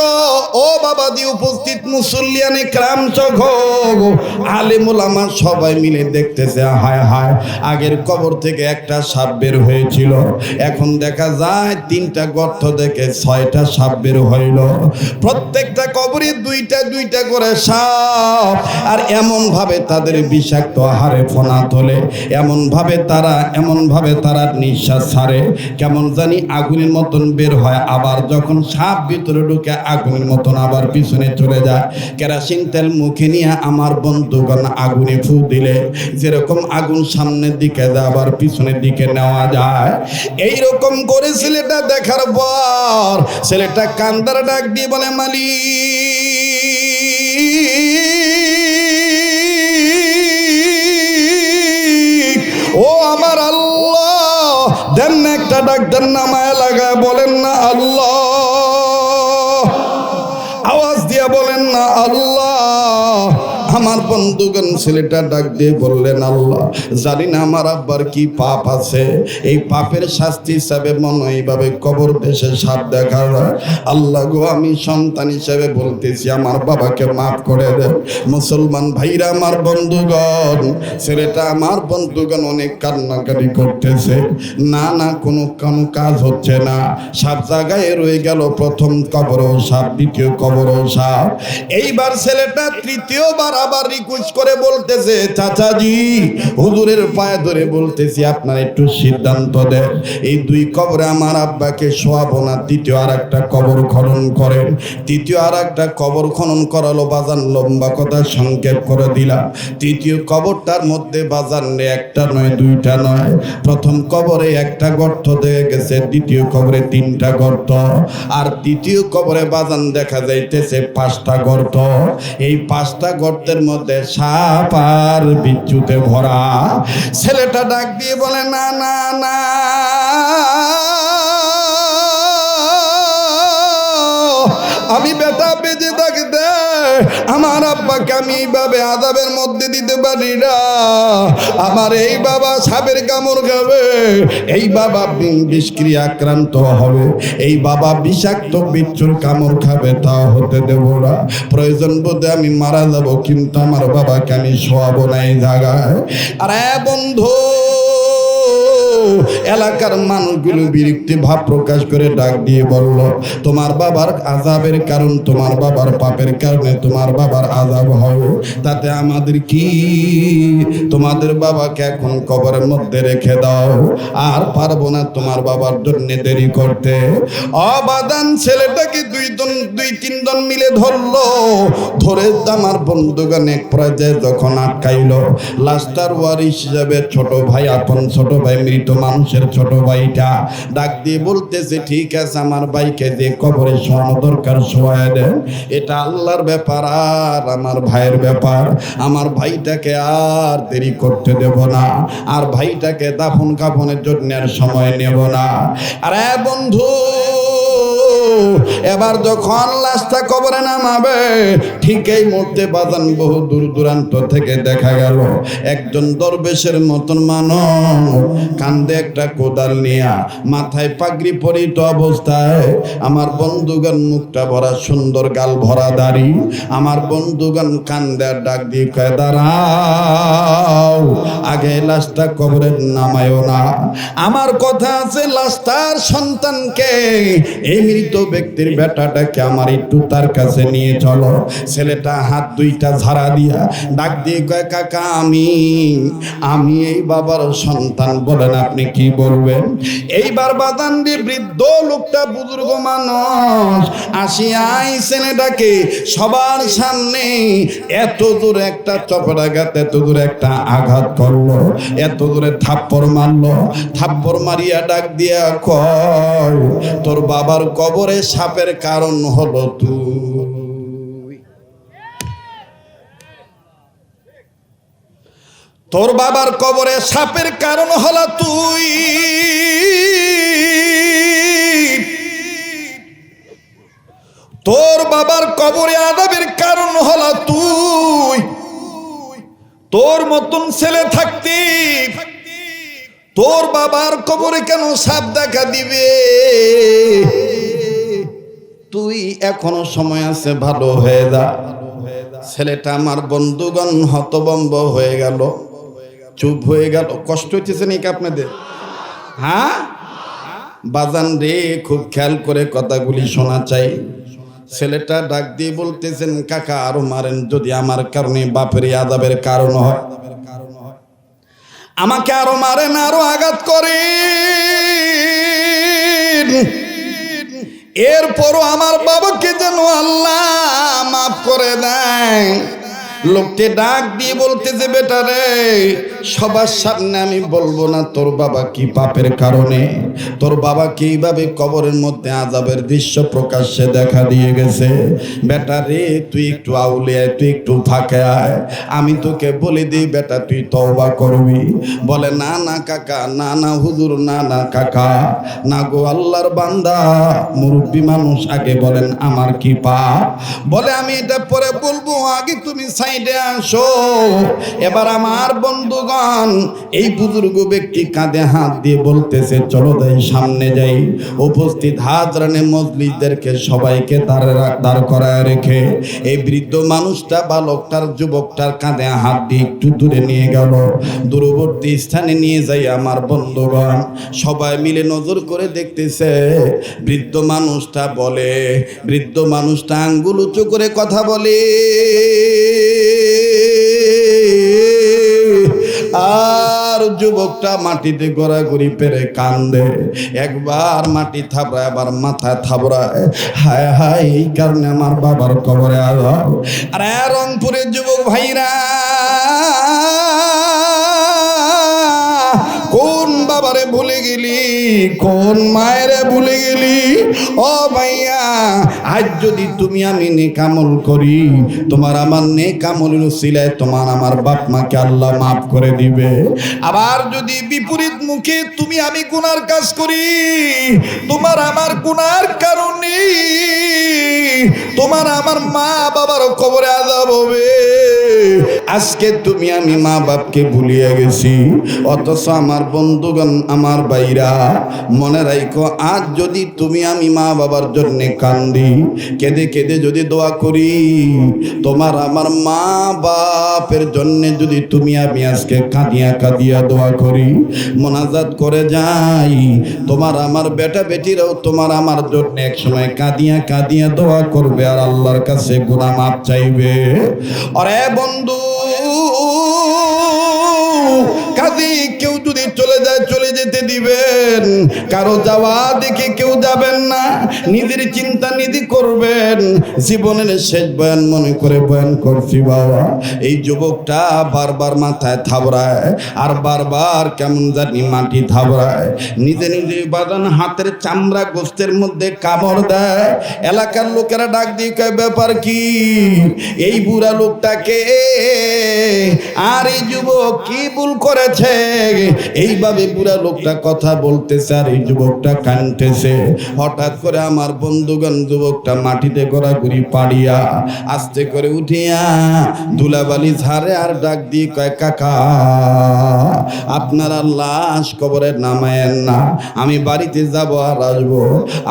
ও বাবা দিয়ে উপস্থিত মুসল্লিয়ানে ক্রাম চোখ আলেমুল আমার সবাই মিলে দেখতেছে হায় হায় আগের কবর থেকে একটা সাপ বের হয়েছিল, এখন দেখা যায় 3টা গর্ত থেকে 6টা সাপ বের হইল। প্রত্যেকটা কবরে 2টা করে সাপ, আর এমন ভাবে তাদের বিষাক্ত আহারে ফনা তোলে, এমন ভাবে তারা নিঃশ্বাস ছাড়ে, কেমন জানি আগুনের মতন বের হয়, আবার যখন সাপ ভিতরে ঢুকে আগুনের মতন আবার পিছনে চলে যায়। কেরাসিন তেল মুখে নিয়ে আমার বন্ধুগণ আগুনে ফু দিলে যেরকম আগুন সামনের দিকে যায় আবার পিছনের দিকে নেওয়া যায়, এইরকম করে ছেলেটা দেখার পর ছেলেটা কান্দার ডাক দিয়ে বলে মালিক ও আমার আল্লাহ দেন না একটা ডাক দেন না, মায়া লাগায় বলেন না আল্লাহ, আওয়াজ দিয়া বলেন না আল্লাহ। আমার বন্ধুগণ ছেলেটা ডাক দিয়ে বললেন আল্লাহ জানি না আমার আব্বার কি পাপ আছে, এই পাপের শাস্তি হিসাবে মনে এইভাবে কবর দেশে সাপ দেখা যায়। আল্লাহ গো আমি সন্তান হিসেবে বলতেছি আমার বাবাকে মাফ করে দেন। মুসলমান ভাইরা আমার বন্ধুগণ ছেলেটা আমার বন্ধুগণ অনেক কান্নাকাটি করতেছে, না কোনো কাজ হচ্ছে না, সাপ জায়গায় রয়ে গেল, প্রথম কবরও সাপ দ্বিতীয় কবরও সাপ। এইবার ছেলেটা তৃতীয়বার আবার রিকোয়েস্ট করে বলতেছে চাচাজি হুজুরের পায়ে ধরে বলতেছি আপনার একটু সিদ্ধান্ত দেন, এই 2 কবরে আমার আব্বাকে শোয়াবো না তৃতীয় আর একটা কবর খনন করেন। তৃতীয় আর একটা কবর খনন করালো বাজান, লম্বা কথা সংক্ষেপ করে দিলাম। তৃতীয় কবরটার মধ্যে বাজান একটা নয় 2টা নয়, প্রথম কবরে একটা গর্ত দিয়ে গেছে, দ্বিতীয় কবরে 3টা গর্ত, আর তৃতীয় কবরে বাজান দেখা যাইতেছে 5টা গর্ত। এই 5টা গর্তের মধ্যে সাপ আর বিচ্ছুতে ভরা। ছেলেটা ডাক দিয়ে বলে না না না আমি বেটা বেঁচে থাকতে আমার আব্বাকে আমি এইভাবে আযাবের মধ্যে দিতে পারি না, আমার এই বাবা সাপের কামড় খাবে, এই বাবা বিষক্রিয়া আক্রান্ত হবে, এই বাবা বিষাক্ত বিচ্ছুর কামড় খাবে, তা হতে দেব না। প্রয়োজন বোধে আমি মারা যাব কিন্তু আমার বাবাকে আমি শোয়াবো না এই জায়গায়। আরে বন্ধু এলাকার মানুষগুলো বিরক্তি ভাব প্রকাশ করে ডাক দিয়ে বলল তোমার বাবার আযাবের কারণ, তোমার বাবার পাপের কারণে তোমার বাবার আযাব হবে, তাতে আমাদের কি, তোমাদের বাবাকে এখন কবরের মধ্যে রেখে দাও, আর পারবো না তোমার বাবার জন্য দেরি করতে। অবাদান ছেলেটাকে 2-3 জন মিলে ধরলো, ধরে আমার বন্ধুগণ এক পর্যায়ে যখন আটকাইলো, লাস্টার ওয়ারিশ হিসাবে ছোট ভাই, আপন ছোট ভাই, মৃত মানুষের ছোট ভাইটা ডাক দিয়ে বলতেছে ঠিক আছে আমার ভাইকে যে কবরে শোয়ানো দরকার শোয়ায় দেন, এটা আল্লাহর ব্যাপার আর আমার ভাইয়ের ব্যাপার, আমার ভাইটাকে আর দেরি করতে দেব না, আর ভাইটাকে দাফন কাফনের জন্য আর সময় নেব না। আরে বন্ধু এবার যখন লাশটা কবরে নামাবে ঠিক এই মুহূর্তে বাজান বহু দূর দূরান্ত থেকে দেখা গেল একজন দরবেশের মতন মানুষ কান্দে একটা কোদাল নিয়া, মাথায় পাগড়ি পরিত অবস্থায়, আমার বন্ধুগণ মুখটা ভরা সুন্দর, গাল ভরা দাড়ি, আমার বন্ধুগণ কান্দে ডাক দিয়ে কয় দাঁড়াও, আগে লাশটা কবরে নামায়ও না, আমার কথা আছে লাশটার সন্তানকে এই মৃত ব্যক্তির বেটাটাকে আমার একটু তার কাছে নিয়ে চলো। ছেলেটা হাত দুইটা ঝাড়া দিয়া ডাক দিয়ে কয়, কাকা আমি এই বাবার সন্তান, বলেন আপনি কি বলবেন? এইবার বাদান দিয়ে বৃদ্ধ লোকটা, বুজুর্গ মানুষ আসিয়াই ছেলেটাকে সবার সামনে এত দূরে একটা চপেটাঘাত, এত দূরে একটা আঘাত করলো, এত দূরে থাপ্পড় মারলো। থাপ্পড় মারিয়া ডাক দিয়া কয়, তোর বাবার কবরে সাপের কারণ হলো তুই। তোর বাবার কবরে সাপের কারণ হলো তুই। তোর বাবার কবরে আযাবের কারণ হলো তুই। তোর মতন ছেলে থাকতে তোর বাবার কবরে কেন সাপ দেখা দিবে? তুই এখনো সময় আছে, ভালো হয়ে যা। ছেলেটা আমার বন্ধুগণ হতভম্ব হয়ে গেল, চুপ হয়ে গেল। কষ্ট হইতেছে নাকি আপনাদের? হ্যাঁ বাজান রে, খুব খেয়াল করে কথাগুলি শোনা চাই। ছেলেটা ডাক দিয়ে বলতেছেন, কাকা আরো মারেন, যদি আমার কারণে বাপের আযাবের কারণ হয়, আমাকে আরো মারেন, আরো আঘাত করেন, এরপরও আমার বাবাকে যেন আল্লাহ মাফ করে দেয়। লোকটি ডাক দিয়ে বলতেছে, বেটা রে, সবার সামনে আমি বলবো না তোর বাবা কি পাপের কারণে তোর বাবা কিভাবে কবরের মধ্যে আযাবের দৃশ্য প্রকাশ্যে দেখা দিয়ে গেছে। বেটা রে, তুই একটু আউলিয়া, তুই একটু ফাঁকে আয়, আমি তোকে বলে দিই বেটা, তুই তওবা করবি। বলে, না না কাকা, না না হুজুর, না না কাকা, না গো আল্লাহর বান্দা, মুরব্বী মানুষ, আগে বলেন আমার কি পাপ? বলে, আমি এটা পরে বলবো, আগে তুমি সাইডে আসো। এবার আমার বন্ধুগণ, এই বুজুর্গ ব্যক্তি কাঁধে হাত দিয়ে বলতেছে, চলো যাই, সামনে যাই। উপস্থিত হাজরানে মজলিসদেরকে সবাইকে দাঁড় করায় রেখে এই বৃদ্ধ মানুষটা বালকটার, যুবকটার কাঁধে হাত দিয়ে একটু দূরে নিয়ে গেল। দূরবর্তী স্থানে নিয়ে যাই আমার বন্ধুগণ সবাই মিলে নজর করে দেখতেছে। বৃদ্ধ মানুষটা বলে, বৃদ্ধ মানুষটা আঙ্গুল উঁচু করে কথা বলে, আর যুবকটা মাটিতে গড়াগড়ি পেরে কান্দে। একবার মাটি থাবড়ায়, আবার মাথায় থাবড়ায়, হায় হায়, এই কারণে আমার বাবার কবরে আযাব। আর রংপুরের যুবক ভাইরা, কোন বাবারে ভুলে গেলি, কোন মায়েরে ভুলে গেলি? ও ভাইয়া, আজ যদি তুমি আমি নেক আমল করি, তোমার আমার নেক আমলের উসিলায় তোমার আমার বাপ মাকে আল্লাহ মাফ করে দিবে। আবার যদি বিপরীত মুখে তুমি আমি গুনার কাজ করি, তোমার আমার গুনার কারণে তোমার আমার মা বাবার কবরে আযাব হবে। আজকে তুমি আমি মা বাপকে ভুলিয়ে গেছি, অথচ আমার বন্ধুগণ, আমার ভাইরা, মনে রাখো, আজ যদি তুমি আমি মা বাবার জন্য কান্দি, কেঁদে কেঁদে যদি দোয়া করি, তোমার আমার মা বাপের জন্য যদি তুমি আমি আজকে কাঁদিয়া কাঁদিয়া দোয়া করি, মোনাজাত করে যাই, তোমার আমার বেটা বেটিরাও তোমার আমার জন্য এক সময় কাঁদিয়া কাঁদিয়া দোয়া করবে, আর আল্লাহর কাছে গুনাহ মাফ চাইবে। আরে বন্ধু, কাজী কেউ যদি চলে যায়, চলে যেতে দিবেন, কারো যাওয়া দেখে কেউ যাবেন না, নিজের চিন্তা নিজে করবেন। জীবনের শেষ বয়ান মনে করে বয়ান করছি বাবা। এই যুবকটা বারবার মাথায় থাবড়ায়, আর বারবার কেমন জানি মাটি থাবড়ায়, নিজে নিজে বাদান হাতের চামড়া গোস্তের মধ্যে কামড় দেয়। এলাকার লোকেরা ডাক দিয়ে কয়, ব্যাপার কি? এই বুড়া লোকটাকে, আর এই যুবক কি ভুল করেছে? এইভাবে বুড়া লোকটা কথা বলতেছে, আর এই যুবকটা কাঁদতেছে। হঠাৎ করে আমার বন্ধুগণ, যুবকটা মাটিতে গড়াগড়ি পাড়িয়া আস্তে করে উঠিয়া ধুলাবালি ঝাড়ে, আর ডাক দিয়ে কয়, কাকা আপনারা লাশ কবরে নামায়েন না, আমি বাড়িতে যাব আর আসবো।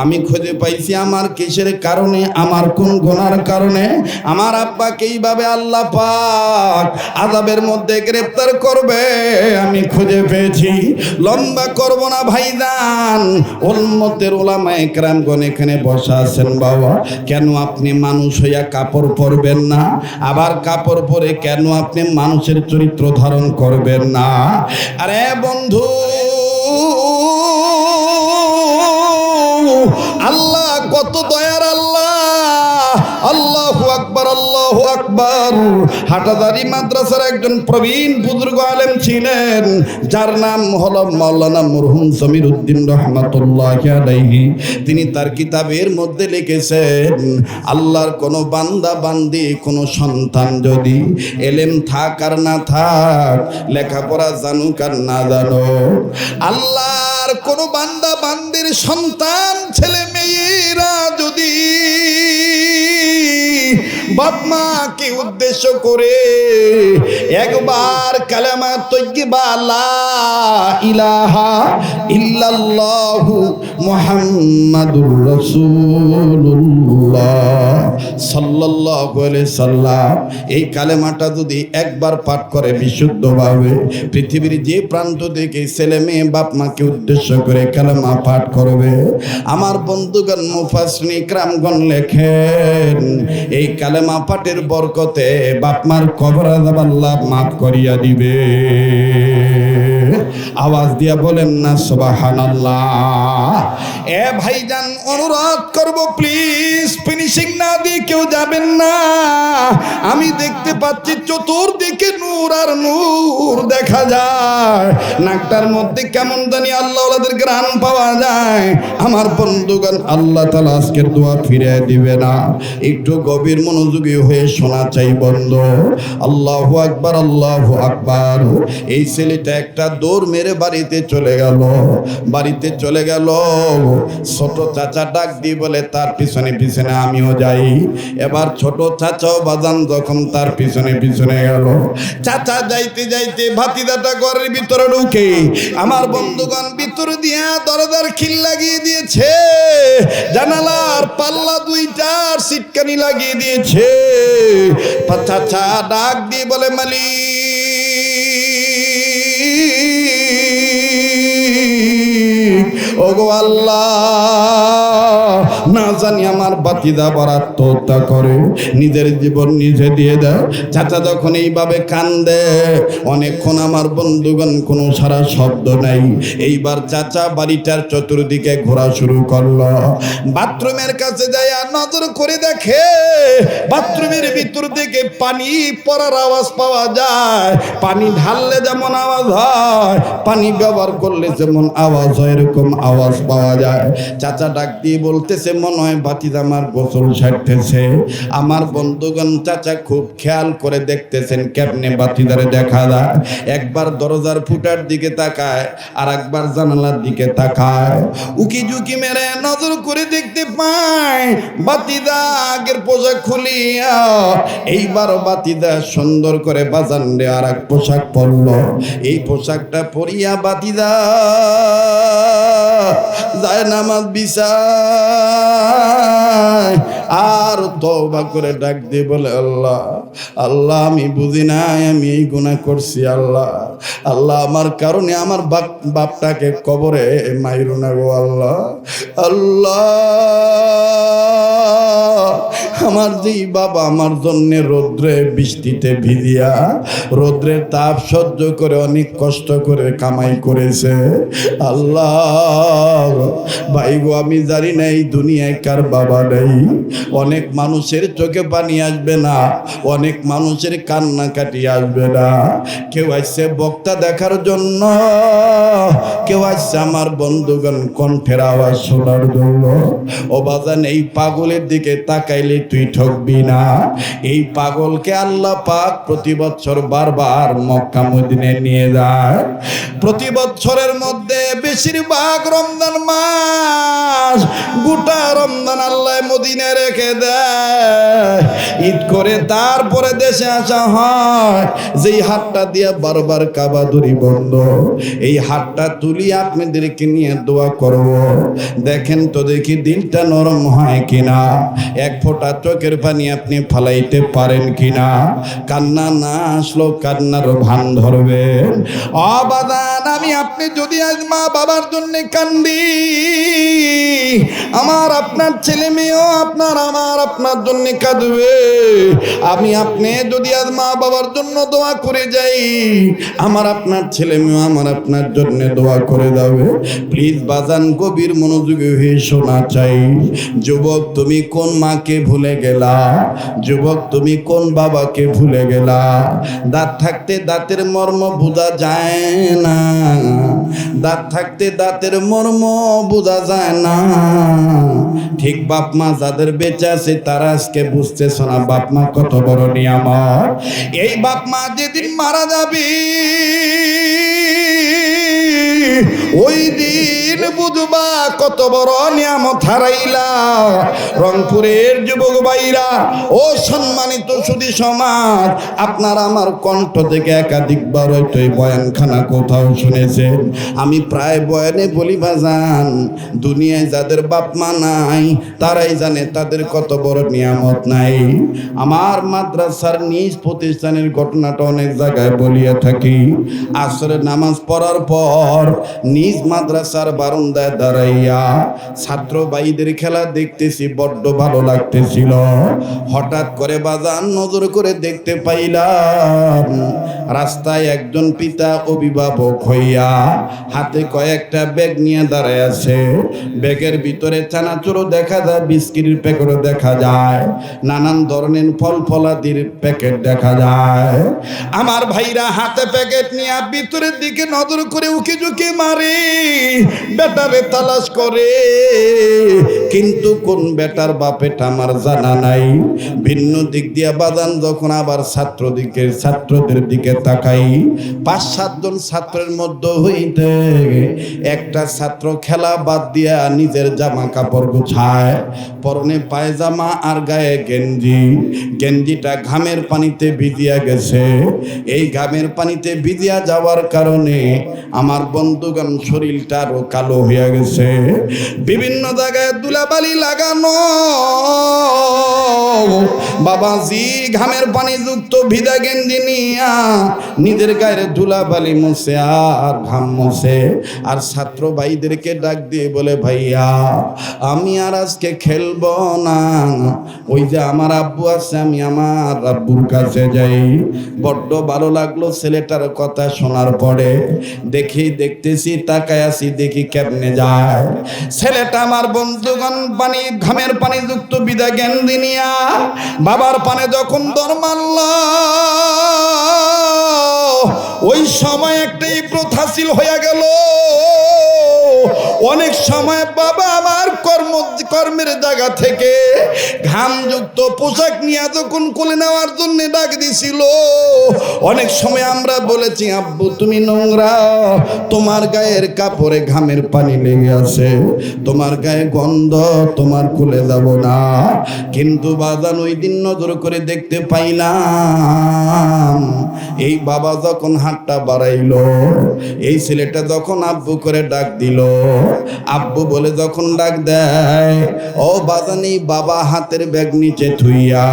আমি খুঁজে পাইছি আমার কিসের কারণে, আমার কোন গুনার কারণে আমার আব্বাকে এইভাবে আল্লাহ পাক আযাবের মধ্যে গ্রেফতার করবে, আমি খুঁজে পেয়েছি। লম্বা লম্বা করব না ভাইজান, উম্মতের উলামায়ে কেরামগণ এখানে বসা আছেন। বাবা, কেন আপনি মানুষ হইয়া কাপড় পরবেন না? আবার কাপড় পরে কেন আপনি মানুষের চরিত্র ধারণ করবেন না? আরে বন্ধু, আল্লাহ কত দয়ার আল্লাহ! আল্লাহু আকবার, আল্লাহু আকবার। হাটাদারি মাদ্রাসার একজন প্রবীণ বুজুর্গ আলেম ছিলেন, যার নাম হলো মাওলানা মরহুম জমির উদ্দিন রহমাতুল্লাহি আলাইহি। তিনি তার কিতাবের মধ্যে লিখেছেন, আল্লাহর কোনো বান্দা বান্দি, কোনো সন্তান যদি এলেম থাক আর না থাক, লেখাপড়া জানুক আর না জানুক, আল্লাহর কোনো বান্দা বান্দির সন্তান ছেলে মেয়েরা যদি বাপ মাকে উদ্দেশ্য করে একবার কালেমা তাইয়্যিবা লা ইলাহা ইল্লাল্লাহু মুহাম্মাদুর রাসূলুল্লাহ সাল্লাল্লাহু আলাইহি সাল্লাম, এই কালেমাটা যদি একবার পাঠ করে বিশুদ্ধভাবে, পৃথিবীর যে প্রান্ত থেকে ছেলে মেয়ে বাপ মাকে উদ্দেশ্য করে কালেমা পাঠ করবে, আমার বন্ধুগণ মুফাসসিরিন ইকরামগণ লেখেন, এই কালেমা পাঠের বরকতে বাপ মার কবর আযাব আল্লাহ মাফ করিয়া দিবে। আওয়াজ দিয়া বলেন না সুবহানাল্লাহ। এ ভাইজান, অনুরোধ করব প্লিজ ফিনিশিং না দিয়ে কেউ যাবেন না। আমি দেখতে পাচ্ছি চতুর্দিকে নূর আর নূর দেখা যায়, নাকটার মধ্যে কেমন জানি আল্লাহওয়ালাদের ঘ্রাণ পাওয়া যায়। আমার বন্ধুগণ, আল্লাহ তাআলা আজকের দোয়া ফিরিয়ে দিবে না। একটু গভীর মনোযোগী হয়ে শোনা চাই বন্ধু। আল্লাহু আকবার, আল্লাহু আকবার। এই ছেলেটা একটা দৌড় মেরে বাড়িতে চলে গেল। বাড়িতে চলে গেল, ছোট চাচা ডাক দিয়ে বলে তার পিছনে পিছনে আমিও যাই। এবার ছোট চাচাও বাজান যখন তার পিছনে পিছনে গেল, চাচা যাইতে যাইতে ভাতিদাটা ঘরের ভিতরে ঢুকে, আমার বন্ধুগণ ভিতর দিয়া দরজার খিল লাগিয়ে দিয়েছে, জানালার পাল্লা দুইটার সিটকানি লাগিয়ে দিয়েছে। চাচা ডাক দিয়ে বলে, মালিক, ওগো আল্লাহ, না জানি আমার বাতিদা বড় আত্মহত্যা করে, নিজের জীবন নিজে দিয়ে দেয়। চাচা যখন এইভাবে কান্দে, অনেকক্ষণ আমার বন্ধুগণ কোনো সারা শব্দ নাই। এইবার চাচা বাড়িটার চতুর্দিকে ঘোরা শুরু করলো। বাথরুমের কাছে যায় নজর করে দেখে, বাথরুমের ভিতর থেকে পানি পড়ার আওয়াজ পাওয়া যায়। পানি ঢাললে যেমন আওয়াজ হয়, পানি ব্যবহার করলে যেমন আওয়াজ হয়, এরকম আওয়াজ পাওয়া যায়। চাচা ডাক দিয়ে বলতেছে, মনে হয় বাতিদা আমার গোসল সারতেছে। আমার বন্ধুগণ চাচা খুব খেয়াল করে দেখতেছেন কেমনে বাতিদারে দেখা যায়। একবার দরজার ফুটার দিকে তাকায়, আর একবার জানালার দিকে তাকায়। উকি ঝুঁকি মেরে নজর করে দেখতে পায় বাতিদা আগের পোশাক খুলিয়া এইবার বাতিদা সুন্দর করে বাজান রে আর এক পোশাক পরলো। এই পোশাকটা পরিয়া বাতিদা যায় নামাজ বিছায়, আর তওবা করে ডাক দিয়ে বলে, আল্লাহ, আল্লাহ, আমি বুঝি নাই আমি এই গুনাহ করছি। আল্লাহ, আল্লাহ, আমার কারণে আমার বাপটাকে কবরে মাইরো না গো আল্লাহ। আল্লাহ, আমার যেই বাবা আমার জন্য রৌদ্রে বৃষ্টিতে ভিজিয়া রৌদ্রের তাপ সহ্য করে অনেক কষ্ট করে কামাই করেছে, আল্লাহ ভাই গো, আমি জানি না এই দুনিয়ায় কার বাবা নেই। অনেক মানুষের চোখে পানি আসবে না, অনেক মানুষের কান্নাকাটি আসবে না। কেউ আসছে বক্তা দেখার জন্য, কেউ আসছে আমার বন্ধুগণ কণ্ঠের আওয়াজ শোনার জন্য। ও বাজান, এই পাগলের দিকে তাকাইলে তুই ঠকবি না। এই পাগলকে আল্লাহ পাক প্রতি বছর বারবার মক্কা মদিনায় নিয়ে যায়। প্রতি বছরের মধ্যে বেশিরভাগ রমজান মাস, গোটা রমজান আল্লাহ মদিনায় রেখে দেয়। ঈদ করে তারপরে দেশে আসা হয়। যেই হাতটা দিয়ে বারবার কাবা দড়ি বন্ধ, এই হাতটা তুলি আপনাদেরকে নিয়ে দোয়া করব। দেখেন তো দেখি দিলটা নরম হয় কিনা। এক ফোঁটা চোখের পানি আপনি ফালাইতে পারেন কিনা? কান্না না আসলো কান্নার ভান ধরবেন। অবাদান আমি আপনি যদি আজ মা বাবার জন্য কান্দি, আমার আপনার ছেলে মেয়েও আপনার জন্য কাঁদবে। আমি আপনি যদি আজ মা বাবার জন্য দোয়া করে যাই, আমার আপনার ছেলে মেয়েও আপনার জন্য দোয়া করে যাবে। প্লিজ বাজান গভীর মনোযোগী হয়ে শোনা চাই। যুবক তুমি কোন মাকে ভুলে গেলা? যুবক তুমি কোন বাবাকে ভুলে গেলা? দাঁত থাকতে দাঁতের মর্ম বোঝা যায় না, দাঁত থাকতে দাঁতের মর্ম বোঝা যায় না। ঠিক বাপ মা যাদের বেঁচে আছে তারা আজকে বুঝতেছ না বাপ মা কত বড় নিয়ামত। এই বাপ মা যেদিন মারা যাবে ওই দিন বুঝবা কত বড় নিয়ামত হারাইলা। রংপুরের যুবক ভাইরা ও সম্মানিত সুধী সমাজ, আপনার আমার কণ্ঠ থেকে একাধিকবার হয়তো এই বয়ানখানা কোথাও শুনেছেন। আমি প্রায় বয়ানে বলি বাজান, দুনিয়ায় যাদের বাপ মা নাই তারাই জানে তাদের কত বড় নিয়ামত নাই। আমার মাদ্রাসার নিজ প্রতিষ্ঠানের ঘটনাটা অনেক জায়গায় বলিয়া থাকি। আসরের নামাজ পড়ার পর নিজ মাদ্রাসার বারান্দায় দাঁড়াইয়া ছাত্র ভাইদের খেলা দেখতেছি, বড্ড ভালো লাগতেছিল। হঠাৎ করে বাজান নজর করে দেখতে পাইলাম রাস্তায় একজন পিতা অভিভাবক হইয়া হাতে কয়েকটা ব্যাগ নিয়ে দাঁড়ায় আছে। ব্যাগের ভিতরে চানাচুরও দেখা যায়, বিস্কিটের প্যাকেটও দেখা যায়, নানান ধরনের ফল ফলাদির প্যাকেট দেখা যায়। আমার ভাইরা হাতে প্যাকেট নিয়ে ভিতরের দিকে নজর করে উকি ঝুঁকি মারে, বেটারে তালাশ করে, কিন্তু কোন বেটার বাপেটা আমার জানা নাই। ভিন্ন দিক দিয়া বাজান যখন আবার ছাত্রদের দিকে তাকাই, 5-7 জন ছাত্রের মধ্যে হইতে একটা ছাত্র খেলা বাদ দিয়া নিজের জামা কাপড় গুছায়, পরনে পায়জামা আর গায়ে গেঞ্জিটা ঘামের পানিতে ভিজিয়া গেছে। এই ঘামের পানিতে ভিজিয়া যাওয়ার কারণে আমার বন্ধুগণ শরীরটা আরো কালো হয়ে গেছে। বিভিন্ন জায়গায় ধুলাবালি লাগানো। বাবাজি ঘামের পানি যুক্ত ভিজা গেঞ্জি নিয়া নিজের গায়ের ধুলাবালি মুছে আর ঘাম মুছে, আর ছাত্র ভাইদেরকে ডাক দিয়ে বলে ভাইয়া আমি আর আজকে খেলবো না, ওই যে আমার আব্বু আছে আমি আমার আব্বুর কাছে যাই। বড্ড ভালো লাগলো ছেলেটার কথা শোনার পরে। দেখতেছি তাকায় আছি, দেখি কেমনে যায় ছেলেটা। আমার বন্ধুগণ ঘামের পানি যুক্ত বিদা গেঞ্জি নিয়া বাবার পানে যখন দর মারল, ওই সময় একটাই প্রথাশীল হয়ে গেল। অনেক সময় বাবা আমার কর্মের জায়গা থেকে ঘামযুক্ত পোশাক নিয়ে যখন কোলে নেওয়ার জন্য ডাক দিছিল, অনেক সময় আমরা বলেছি আব্বু তুমি নোংরা, তোমার গায়ের কাপড়ে ঘামের পানি লেগে আছে, তোমার গায়ে গন্ধ, তোমার কোলে যাব না। কিন্তু বাজান ওই দিন নজর করে দেখতে পাইলাম এই বাবা যখন হাতটা বাড়াইলো, এই ছেলেটা যখন আব্বু করে ডাক দিল, আব্বু বলে যখন ডাক দেয়, ও বাজানি বাবা হাতের ব্যাগ নিচে থুইয়া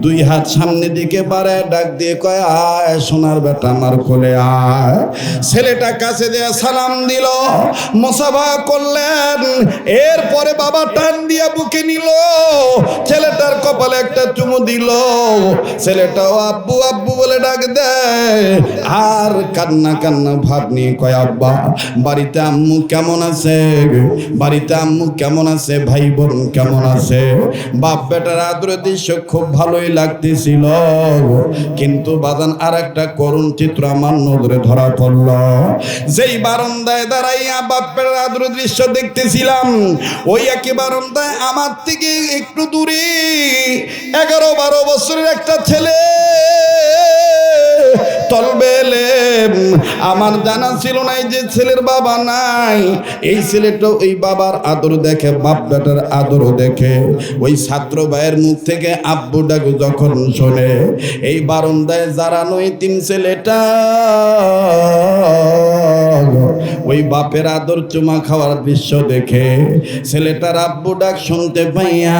2 হাত সামনে দিকে বাড়ায় ডাক দিয়ে কয় আয় সোনার বেটা আমার কোলে আয়। ছেলেটা কাছে দিয়ে সালাম দিল, মুসাফা করলেন। এরপরে বাবা টান দিয়া বুকে নিল, ছেলেটার কপালে একটা চুমু দিল। ছেলেটাও আব্বু আব্বু বলে ডাক দেয়, আর কান্না ভাব নিয়ে কয় আব্বা বাড়িতে আম্মু কেমন আছে, বাড়িতে আম্মু কেমন আছে, ভাই বোন কেমন আছে। বাপ বেটার আদরের দৃশ্য খুব ভালোই লাগতেছিল, কিন্তু বাজান আর একটা করুণ চিত্র আমার নজরে ধরা পড়ল। যেই বারান্দায় দাঁড়াইয়া বাপ বেটার আদরের দৃশ্য দেখতেছিলাম, ওই একই বারান্দায় আমার থেকে একটু দূরে 11-12 বছরের একটা ছেলে তলবেলে। আমার জানা ছিল না যে ছেলের বাবা নাই। এই ছেলেটা ওই বাবার আদর দেখে, বাপ বেটার আদর দেখে। ওই ছাত্র ভাইয়ের মুখ থেকে আব্বু ডাক যখন শোনে, এই বারান্দায় যারা নয় 3 ছেলেটা ওই বাপের আদর চুমা খাওয়ার দৃশ্য দেখে ছেলেটার আব্বু ডাক শুনতে পাইয়া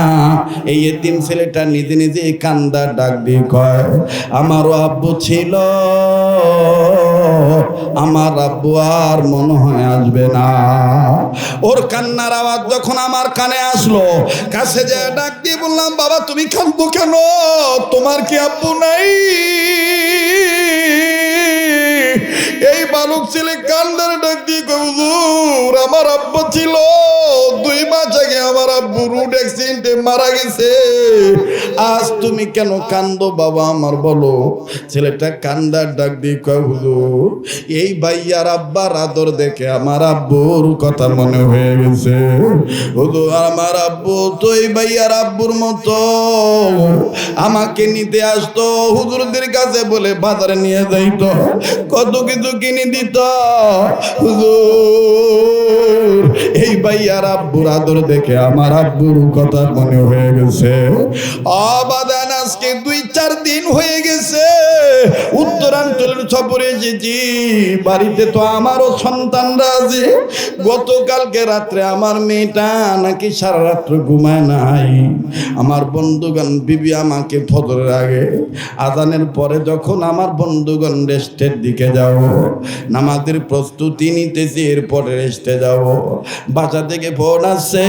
এই এতিম ছেলেটা নিজে নিজে কান্দার ডাক দিয়ে কয়, আমারও আব্বু ছিল, আমার আব্বু আর মনে হয় আসবে না। ওর কান্নার আওয়াজ যখন আমার কানে আসলো, কাছে যে ডাক দিয়ে বললাম, বাবা তুমি কাঁদবো কেন? তোমার কি আব্বু নাই? এই বালক ছেলে কান্দার ডাক দিয়ে কয়, হুজুর আমার আব্বু ছিল, 2 মাস আগে আমার আব্বু রোড অ্যাক্সিডেন্টে মারা গেছে। আজ তুমি কেন কান্দো বাবা আমার, বলো। ছেলেটা কান্দার ডাক দিয়ে কয়, হুজুর এই ভাইয়ার আব্বার আদর দেখে আমার আব্বুর কথা মনে হয়ে গেছে। হুজুর আমার আব্বু তো এই ভাইয়ার আব্বুর মতো, আমাকে নিতে আসতো, হুজুরদের কাছে বলে বাজারে নিয়ে যাইতো, কত কিছু কিনে দিত। হুজুর এই ভাইয়ার আব্বুর আদর দেখে আমার আব্বুর কথা মনে হয়ে গেছে। অবাদান আজকে 2-4 দিন হয়ে গেছে উত্তরাঞ্চলের সফরে এসেছি। বাড়িতে তো আমারও সন্তানরা আছে। গতকালকে রাত্রে আমার মেয়েটা নাকি সারা রাত্র ঘুমায় নাই। আমার বন্ধুগণ বিবি আমাকে ফজরের আগে আজানের পরে যখন আমার বন্ধুগণ রেস্টের দিকে যাব, নামাজের প্রস্তুতি নিতেছি, এরপরে রেস্টে যাব, বাসা থেকে ফোন আসছে,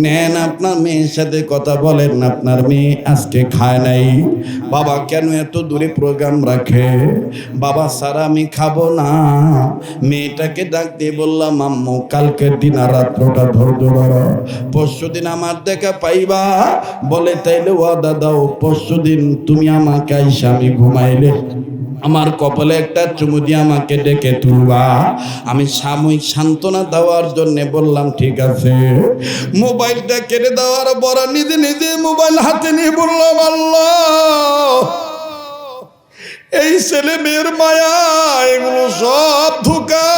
নেন আপনার মেয়ের সাথে কথা বলেন, আপনার মেয়ে আজকে খায় নাই। বাবা কেন এত দূরে প্রোগ্রাম রাখে? বাবা স্যার আমি খাবো না। মেয়েটাকে ডাক দিয়ে বললাম, আম্মু কালকের দিন আর রাত্রটা ধৈর্য ধরো, পরশু দিন আমার দেখা পাইবা। বলে তাইলে ওয়াদা দাও, পরশু দিন তুমি আমাকে আইসা আমি ঘুমাইলে আমার কপালে একটা চুমু দিয়ে আমাকে ডেকে তুলবা। আমি সাময়িক সান্ত্বনা দেওয়ার জন্য বললাম ঠিক আছে। মোবাইলটা কেটে দেওয়ার পর নিজে নিজে মোবাইল হাতে নিয়ে বললাম, আল্লাহ এই ছেলে মেয়ের মায়া এগুলো সব ধোঁকা।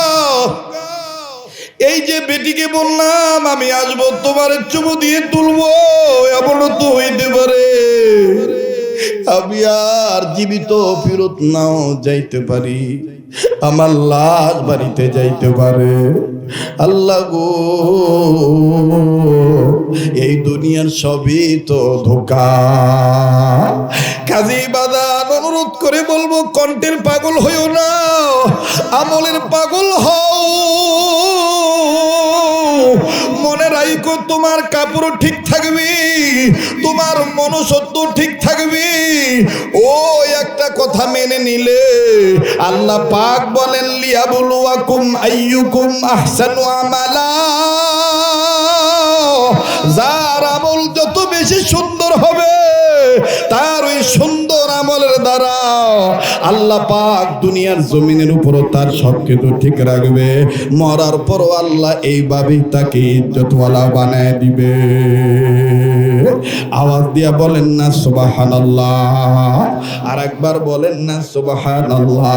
এই যে বেটিকে বললাম আমি আসবো তোমার চুমু দিয়ে তুলবো, এমনও তো হইতে পারে আমি আর জীবিত ফেরত নাও যাইতে পারি, আমার লাশ বাড়িতে যাইতে পারে। আল্লাহ গো এই দুনিয়ার সবই তো ধোঁকা। কাজী বাজার অনুরোধ করে বলবো, কণ্ঠের পাগল হইও না, আমলের পাগল হও। মনে রাখো তোমার কাপড় ঠিক থাকবে, তোমার মনুষ্যত্ব ঠিক থাকবে। ও একটা কথা মেনে নিলে আল্লাহ পাক বলেন, লিয়াবলুয়াকুম আইয়ুকুম আহসানু আমালা। যার আমল যত বেশি সুন্দর হবে, তার ওই সুন্দর আমলের দ্বারা আল্লাহ পাক দুনিয়ার জমিনের উপরও তার সবকিছু ঠিক রাখবে। মরার পরও আল্লাহ এইভাবেই তাকে ইজ্জতওয়ালা বানায় দিবে। আওয়াজ দিয়া বলেন না সুবহানাল্লাহ, আর একবার বলেন না সুবহানাল্লাহ।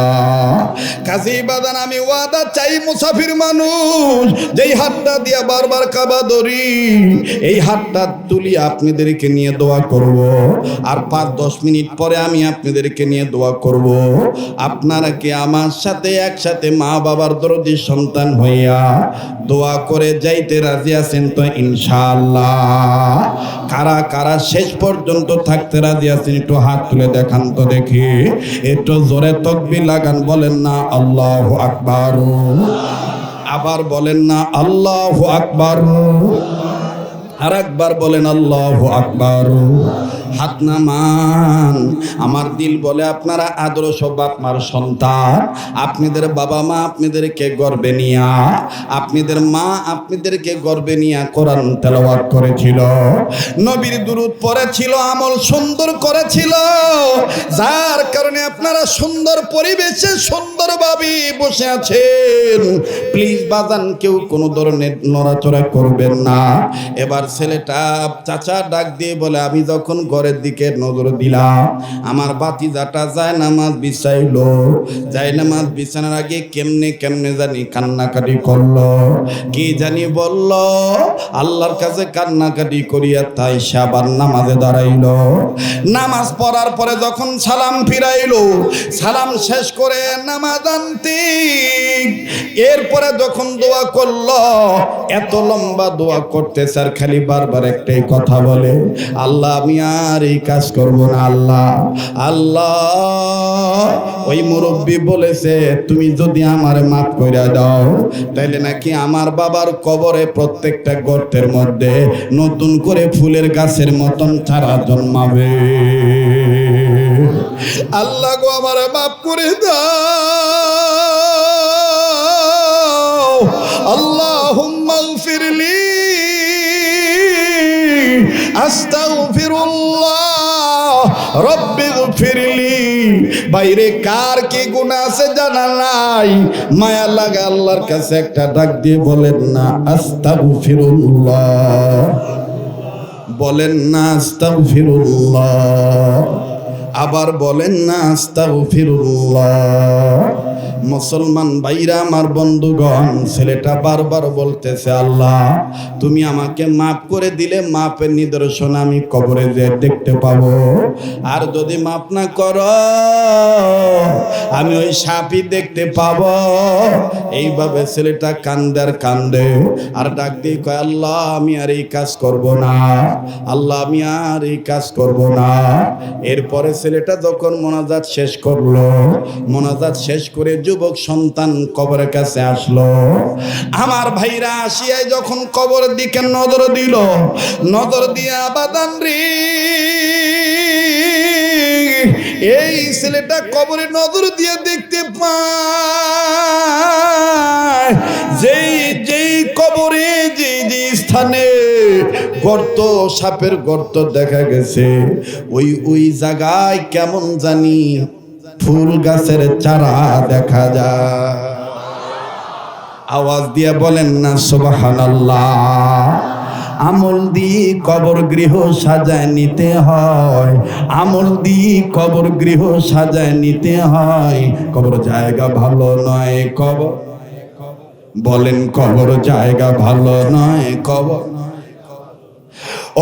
কাজী বাদান আমি ওয়াদা চাই, মুসাফির মানুষ যেই হাতটা দিয়া বারবার কাবা ধরি, এই হাতটা তুলি আপনাদেরকে নিয়ে দোয়া করব। আর 5-10 মিনিট পরে আমি আপনাদেরকে নিয়ে দোয়া করব। আপনারা কি আমার সাথে একসাথে মা বাবার দরদি সন্তান হইয়া দোয়া করে যাইতে রাজি আছেন তো? ইনশাআল্লাহ। কারা কারা শেষ পর্যন্ত থাকতে রাজি আছেন একটু হাত তুলে দেখান তো দেখি। একটু জোরে তাকবীর লাগান, বলেন না আল্লাহু আকবার। আবার বলেন না আল্লাহু আকবার। আর একবার বলেন আল্লাহু আকবার। হাত নামান। আমার দিল বলে আপনারা আদর্শ বাপ মার সন্তান। আপনাদের বাবা মা আপনাদেরকে গর্বে নিয়া, আপনাদের মা আপনাদেরকে গর্বে নিয়া কোরআন তেলাওয়াত করেছিল, নবীর দুরূদ পড়েছিল, আমল সুন্দর করেছিল, যার কারণে আপনারা সুন্দর পরিবেশে সুন্দরভাবে বসে আছেন। প্লিজ বাজান কেউ কোনো ধরনের নড়াচড়া করবেন না। এবার ছেলেটা চাচা ডাক দিয়ে বলে, আমি যখন ঘরের দিকে নজর দিলাম, আমার ভাতিজাটা যায় নামাজ বিছাইলো, যায় নামাজ বিছানোর আগে কেমনে কেমনে জানি কান্নাকাটি করলো, কি জানি বলল, আল্লাহর কাছে কান্নাকাটি করিয়া তাই সে আবার নামাজে দাঁড়াইলো। নামাজ পড়ার পরে যখন সালাম ফিরাইলো, সালাম শেষ করে নামাজ আনতে এরপরে যখন দোয়া করলো, এত লম্বা দোয়া করতেছে আর খালি বারবার একটাই কথা বলে, আল্লাহ আমি আর এই কাজ করব না। আল্লাহ আল্লাহ, ওই মুরব্বি বলেছে তুমি যদি আমারে মাফ করে দাও তাইলে নাকি আমার বাবার কবরে প্রত্যেকটা গর্তের মধ্যে নতুন করে ফুলের গাছের মতন চারা জন্মাবে। আল্লাহ গো আমারে মাফ করে দাও। আল্লাহুম্মা গফিরলি আস্তাগফিরুল্লাহ রব্বি গফিরলি। বাইরে কার কি গুনাহ আছে জানা নাই, মায়া লাগে আল্লাহর কাছে একটা ডাক দিয়ে বলেন না আস্তাগফিরুল্লাহ, বলেন না আস্তাগফিরুল্লাহ, আবার বলেন না আস্তাগফিরুল্লাহ। মুসলমান ভাইরা আমার বন্ধুগণ, ছেলেটা বারবার বলতেছে আল্লাহ তুমি আমাকে মাফ করে দিলে মাপের নিদর্শন আমি কবরে যে দেখতে পাবো, আর যদি মাফ না করো আমি ওই সাপই দেখতে পাবো। এইভাবে ছেলেটা কান্দে আর কান্দে আর ডাক দিয়ে কয় আল্লাহ আমি আর এই কাজ করব না, আল্লাহ আমি আর এই কাজ করব না। এরপরে ছেলেটা যখন মোনাজাত শেষ করলো, মোনাজাত শেষ করে যুবক সন্তান কবরের কাছে আসলো। আমার ভাইরা আসিয়ায় যখন কবরের দিকে নজর দিল, নজর দিয়ে আবাদান রে, এই ছেলেটা কবরে নজর দিয়ে দেখতে পায় যেই কবরে যে স্থানে গর্ত, সাপের গর্ত দেখা গেছে, ওই জায়গায় কেমন জানি ফুল গাছের চারা দেখা যায়। আওয়াজ দিয়ে বলেন না সুবহানাল্লাহ। আমল দিয়ে কবর গৃহ সাজায় নিতে হয়, আমল দিয়ে কবর গৃহ সাজায় নিতে হয়। কবর জায়গা ভালো নয়, কবর বলেন কবর জায়গা ভালো নয়, কবর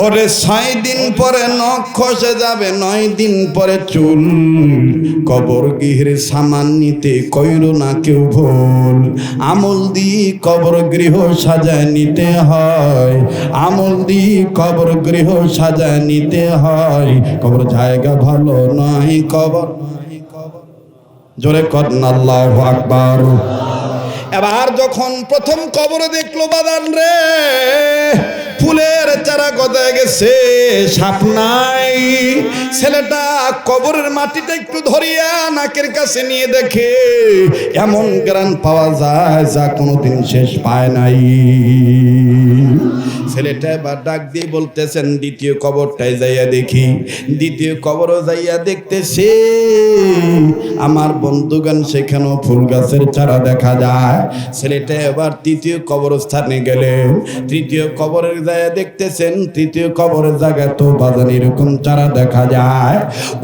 ওরে 6 দিন পরে নখ খসে যাবে, 9 দিন পরে চুল। কবর গৃহের সামান নিতে কইরো না কেউ ভুল। আমল দিয়ে কবর গৃহ সাজায় নিতে হয়, আমল দিয়ে কবর গৃহ সাজায় নিতে হয়। কবর জায়গা ভালো নয়, কবর জোরে করেন আল্লাহু আকবার। এবার যখন প্রথম কবরে দেখলো বাদান রে, ফুলের চারা গজায় গেছে, সাপ নাই। ছেলেটা কবরের মাটিটা একটু ধরিয়া নাকের কাছে নিয়ে দেখে এমন গ্রান পাওয়া যায় যা কোনোদিন শেষ পায় নাই। ছেলেটা এবার ডাক দিয়ে বলতেছেন দ্বিতীয় কবরটায় যাইয়া দেখি। দ্বিতীয় কবরও যাইয়া দেখতেছে আমার বন্ধুগান সেখানেও ফুল গাছের চারা দেখা যায়। ছেলেটা এবার তৃতীয় কবরস্থানে গেলে তৃতীয় কবরের জায়গা দেখতেছেন, তৃতীয় কবরের জায়গায় তো বাজান এরকম চারা দেখা যায়।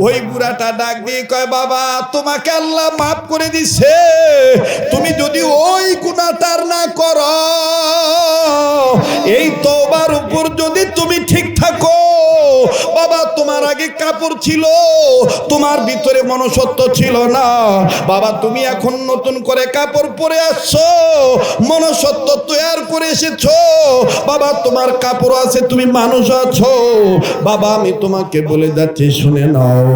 ওই বুড়াটা ডাক দিয়ে কয় বাবা তোমাকে আল্লাহ মাফ করে দিছে, তুমি যদি ওই গুনাহটার না করো, এই তওবার উপর যদি তুমি ঠিক থাকো, বাবা তোমার আগে কাপড় ছিল, তোমার ভিতরে মনুষ্যত্ব ছিল না, বাবা তুমি এখন নতুন করে কাপড় পরে আসছো, মনুষ্যত্ব তৈরি করে এসেছো, বাবা তোমার কাপড় আছে, তুমি মানুষ আছো। বাবা আমি তোমাকে বলে যাচ্ছি শুনে নাও,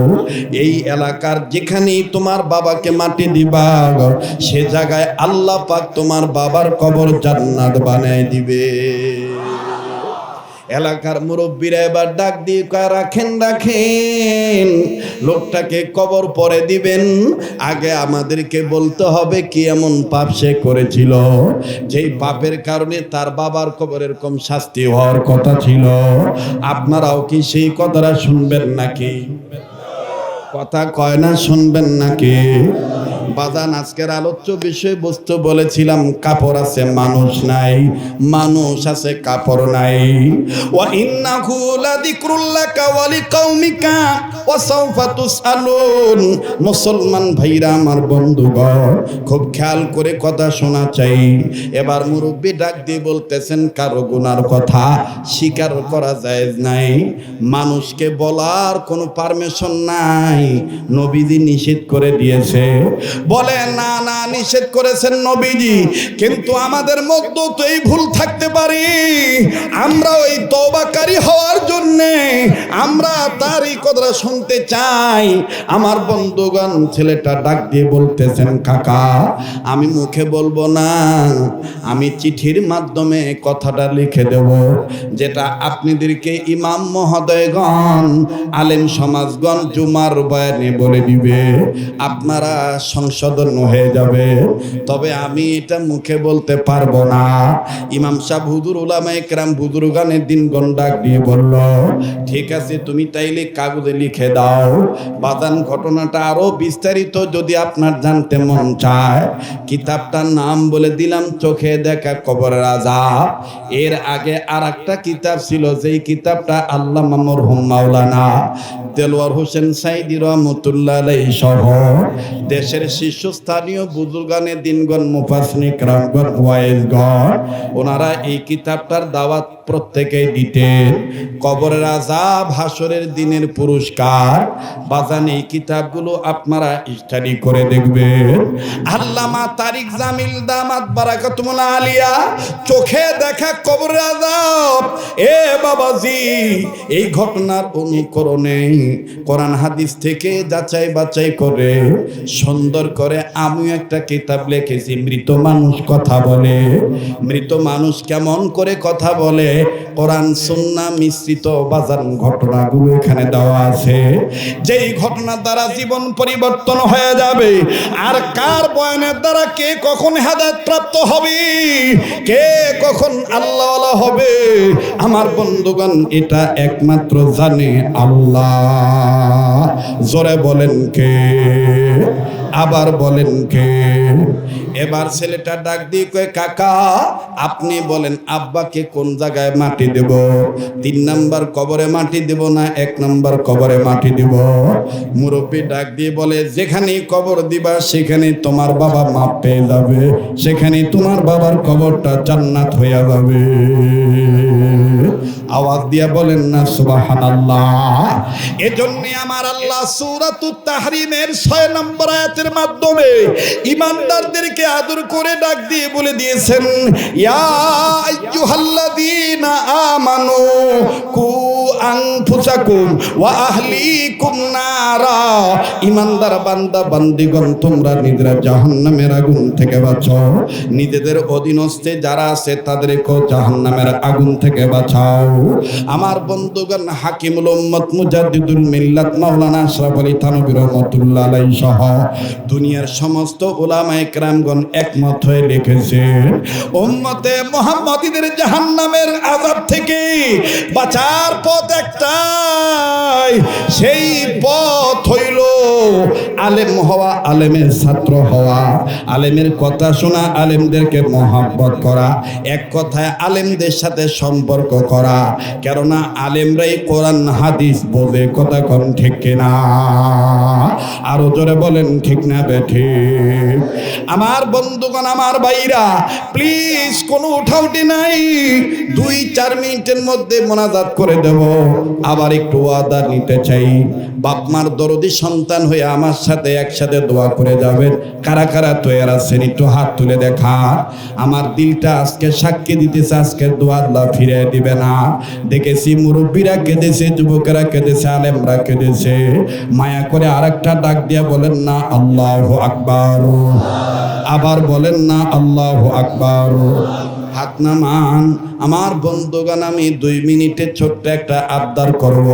এই এলাকার যেখানেই তোমার বাবাকে মাটি দিবা সে জায়গায় আল্লাহ পাক তোমার বাবার কবর জান্নাত বানায় দিবে। এলাকার মুরব্বীরা এবার ডাক দিয়ে কয় রাখেন রাখেন, লোকটাকে কবর পরে দিবেন, আগে আমাদেরকে বলতে হবে কি এমন পাপ সে করেছিল যেই পাপের কারণে তার বাবার কবর এরকম শাস্তি হওয়ার কথা ছিল। আপনারাও কি সেই কথাটা শুনবেন নাকি? কথা কয় না, শুনবেন নাকি? বাজান আজকের আলোচ্য বিষয়বস্তু বলেছিলাম কাপড় আছে মানুষ নাই, মানুষ আছে কাপড় নাই। ওয়া ইন্নাহু লাযিকরুল্লাকা ওয়া লিকাউমিকা ওয়া সাওফা তুসআলুন। মুসলমান ভাইরা আমার বন্ধুগণ খুব খেয়াল করে কথা শোনা চাই। এবার মুরব্বি ডাক দিয়ে বলতেছেন কারো গুনার কথা স্বীকার করা জায়েজ নাই, মানুষকে বলার কোনো পারমিশন নাই, নবীজি নিষেধ করে দিয়েছে। বলে না না, নিষেধ করেছেন নবীজি, কিন্তু আমাদের মধ্যে তো এই ভুল থাকতে পারি, আমরা ওই তওবাকারী হওয়ার জন্যে আমরা তারই কথা শুনতে চাই। আমার বন্ধুগণ, ছেলেটা ডাক দিয়ে বলতেছেন, কাকা আমি মুখে বলবো না, আমি চিঠির মাধ্যমে কথাটা লিখে দেব, যেটা আপনাদেরকে ইমাম মহোদয়গণ, আলেম সমাজগণ জুমার বয়ানে বলে দিবে, আপনারা সংশোধন হয়ে যাবে। তবে আমি এটা মুখে বলতে পারবো না। ইমাম সাহেব, হুজুর, উলামায়ে কেরাম, বুজুর্গানের দিনগণ ডাক দিয়ে বলল, ঠিক আছে তুমি তাইলে কাগজে লিখে দাও। বাদান ঘটনাটা আরো বিস্তারিত যদি আপনার জানতে মন চায়, কিতাবটার নাম বলে দিলাম, চোখে দেখা কবরের আযাব। এর আগে আর একটা কিতাব ছিল, যেই কিতাবটা আল্লামা মরহুম মাওলানা দেলোয়ার হোসেন সাইদি রহমতুল্লাহ আলাইহি সহ দেশের শীর্ষস্থানীয় বুজুর্গানের দিনগণ, মুফাসসিরিন কিরামগণ, ওয়াইজগণ, ওনারা এই কিতাবটার দাওয়াত প্রত্যেকেই দিতেন। কবরের আযাব, হাসরের দিনের পুরস্কার। বাজান এই কিতাবগুলো আপনারা স্টাডি করে দেখবেন। আল্লামা তারিক জামিল দামাত বারাকাতুল আলিয়া, চোখে দেখা কবরের আযাব। এ বাবাজি, এই ঘটনার অনুকরণে কোরআন হাদিস থেকে যাচাই বাছাই করে সুন্দর করে আমি একটা কিতাব লিখেছি, মৃত মানুষ কথা বলে। মৃত মানুষ কেমন করে কথা বলে, কোরআন সুন্নাহ মিশ্রিত বাজার ঘটনাগুলো এখানে দেওয়া আছে। যেই ঘটনার দ্বারা জীবন পরিবর্তন হয়ে যাবে, আর কার বয়ানের দ্বারা কে কখন হেদায়েত প্রাপ্ত হবে, কে কখন আল্লাহওয়ালা হবে, আমার বন্ধুগণ এটা একমাত্র জানে আল্লাহ। জোরে বলেন কে, আবার বলেন কে। এবার ছেলেটা ডাক দিয়ে কয়, কাকা আপনি বলেন আব্বাকে কোন জায়গায় মাটি দেব? 3 নাম্বার কবরে মাটি দেব না 1 নাম্বার কবরে মাটি দেব? মুরব্বী ডাক দিয়ে বলে, যেখানেই কবর দিবা সেখানে তোমার বাবা মাপ পেয়ে যাবে, সেখানে তোমার বাবার কবরটা জান্নাত হয়ে যাবে। আওয়াজ দিয়া বলেন না সুবহানাল্লাহ। এজন্য আমার আল্লাহ সূরাতুত তাহরিমের 6 নম্বর আয়াতের মাধ্যমে ঈমানদারদেরকে আদর করে ডাক দিয়ে বলে দিয়েছেন, ইয়া আইয়ুহাল্লাযীনা আমানু কু আনফুসাকুম ওয়া আহলিকুম নারা। ঈমানদার বান্দা বান্দিগণ, তোমরা নিজেরা জাহান্নামের আগুন থেকে বাঁচাও, নিজেদের অধীনস্থে যারা আছে তাদেরকেও জাহান্নামের আগুন থেকে বাঁচাও। আমার বন্ধুগণ, হাকিমুল উম্মত মুজাদ্দিদুল মিল্লাত মাওলানা আশরাফ আলী থানভী রাহমাতুল্লাহ আলাইহি সহ দুনিয়ার সমস্ত উলামায়ে কেরামগণ একমত হয়ে লিখেছেন, উম্মতে মুহাম্মাদীদের জাহান্নামের আযাব থেকে বাঁচার পথ একটাই, সেই পথ হইল আলেম হওয়া, আলেমের ছাত্র হওয়া, আলেমের কথা শোনা, আলেমদেরকে মহব্বত করা, এক কথায় আলেমদের সাথে সম্পর্ক করা। কেননা আলেমরাই কোরআন হাদিস বোঝে, কথা কম ঠিক কিনা? আরো জোরে বলেন ঠিক না বেঠিক? আমার বন্ধুগণ, আমার ভাইরা, প্লিজ কোনো উঠাউটি নাই, 2-4 মিনিটের মধ্যে মোনাজাত করে দেব। আবার একটু ওয়াদা নিতে চাই, বাপ মার দরদি সন্তান হয়ে আমার সাথে একসাথে দোয়া করে যাবেন। কারা কারা তৈরি আছেন একটু হাত তুলে দেখা। আমার দিলটা আজকে সাক্ষী দিতেছে, আজকের দোয়া আল্লাহ ফিরে দিবে না। দেখেছি মুরব্বীরা কেঁদেছে, যুবকেরা কেঁদেছে, আলেমরা কেঁদেছে। মায়া করে আরেকটা ডাক দিয়া বলেন না আল্লাহু আকবার, আবার বলেন না আল্লাহু আকবার। হাত নামান। আমার বন্ধুগণ, আমি 2 মিনিটে ছোট্ট একটা আবদার করব।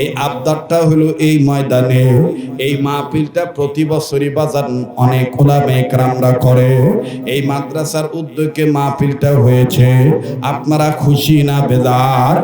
এই আবদারটা হলো, এই ময়দানে এই মাহফিলটা প্রতি বছরই বাজার অনেক উলামায়ে কেরামরা করে। এই মাদ্রাসার উদ্যোগে মাহফিলটা হয়েছে। আপনারা খুশি না বেজার?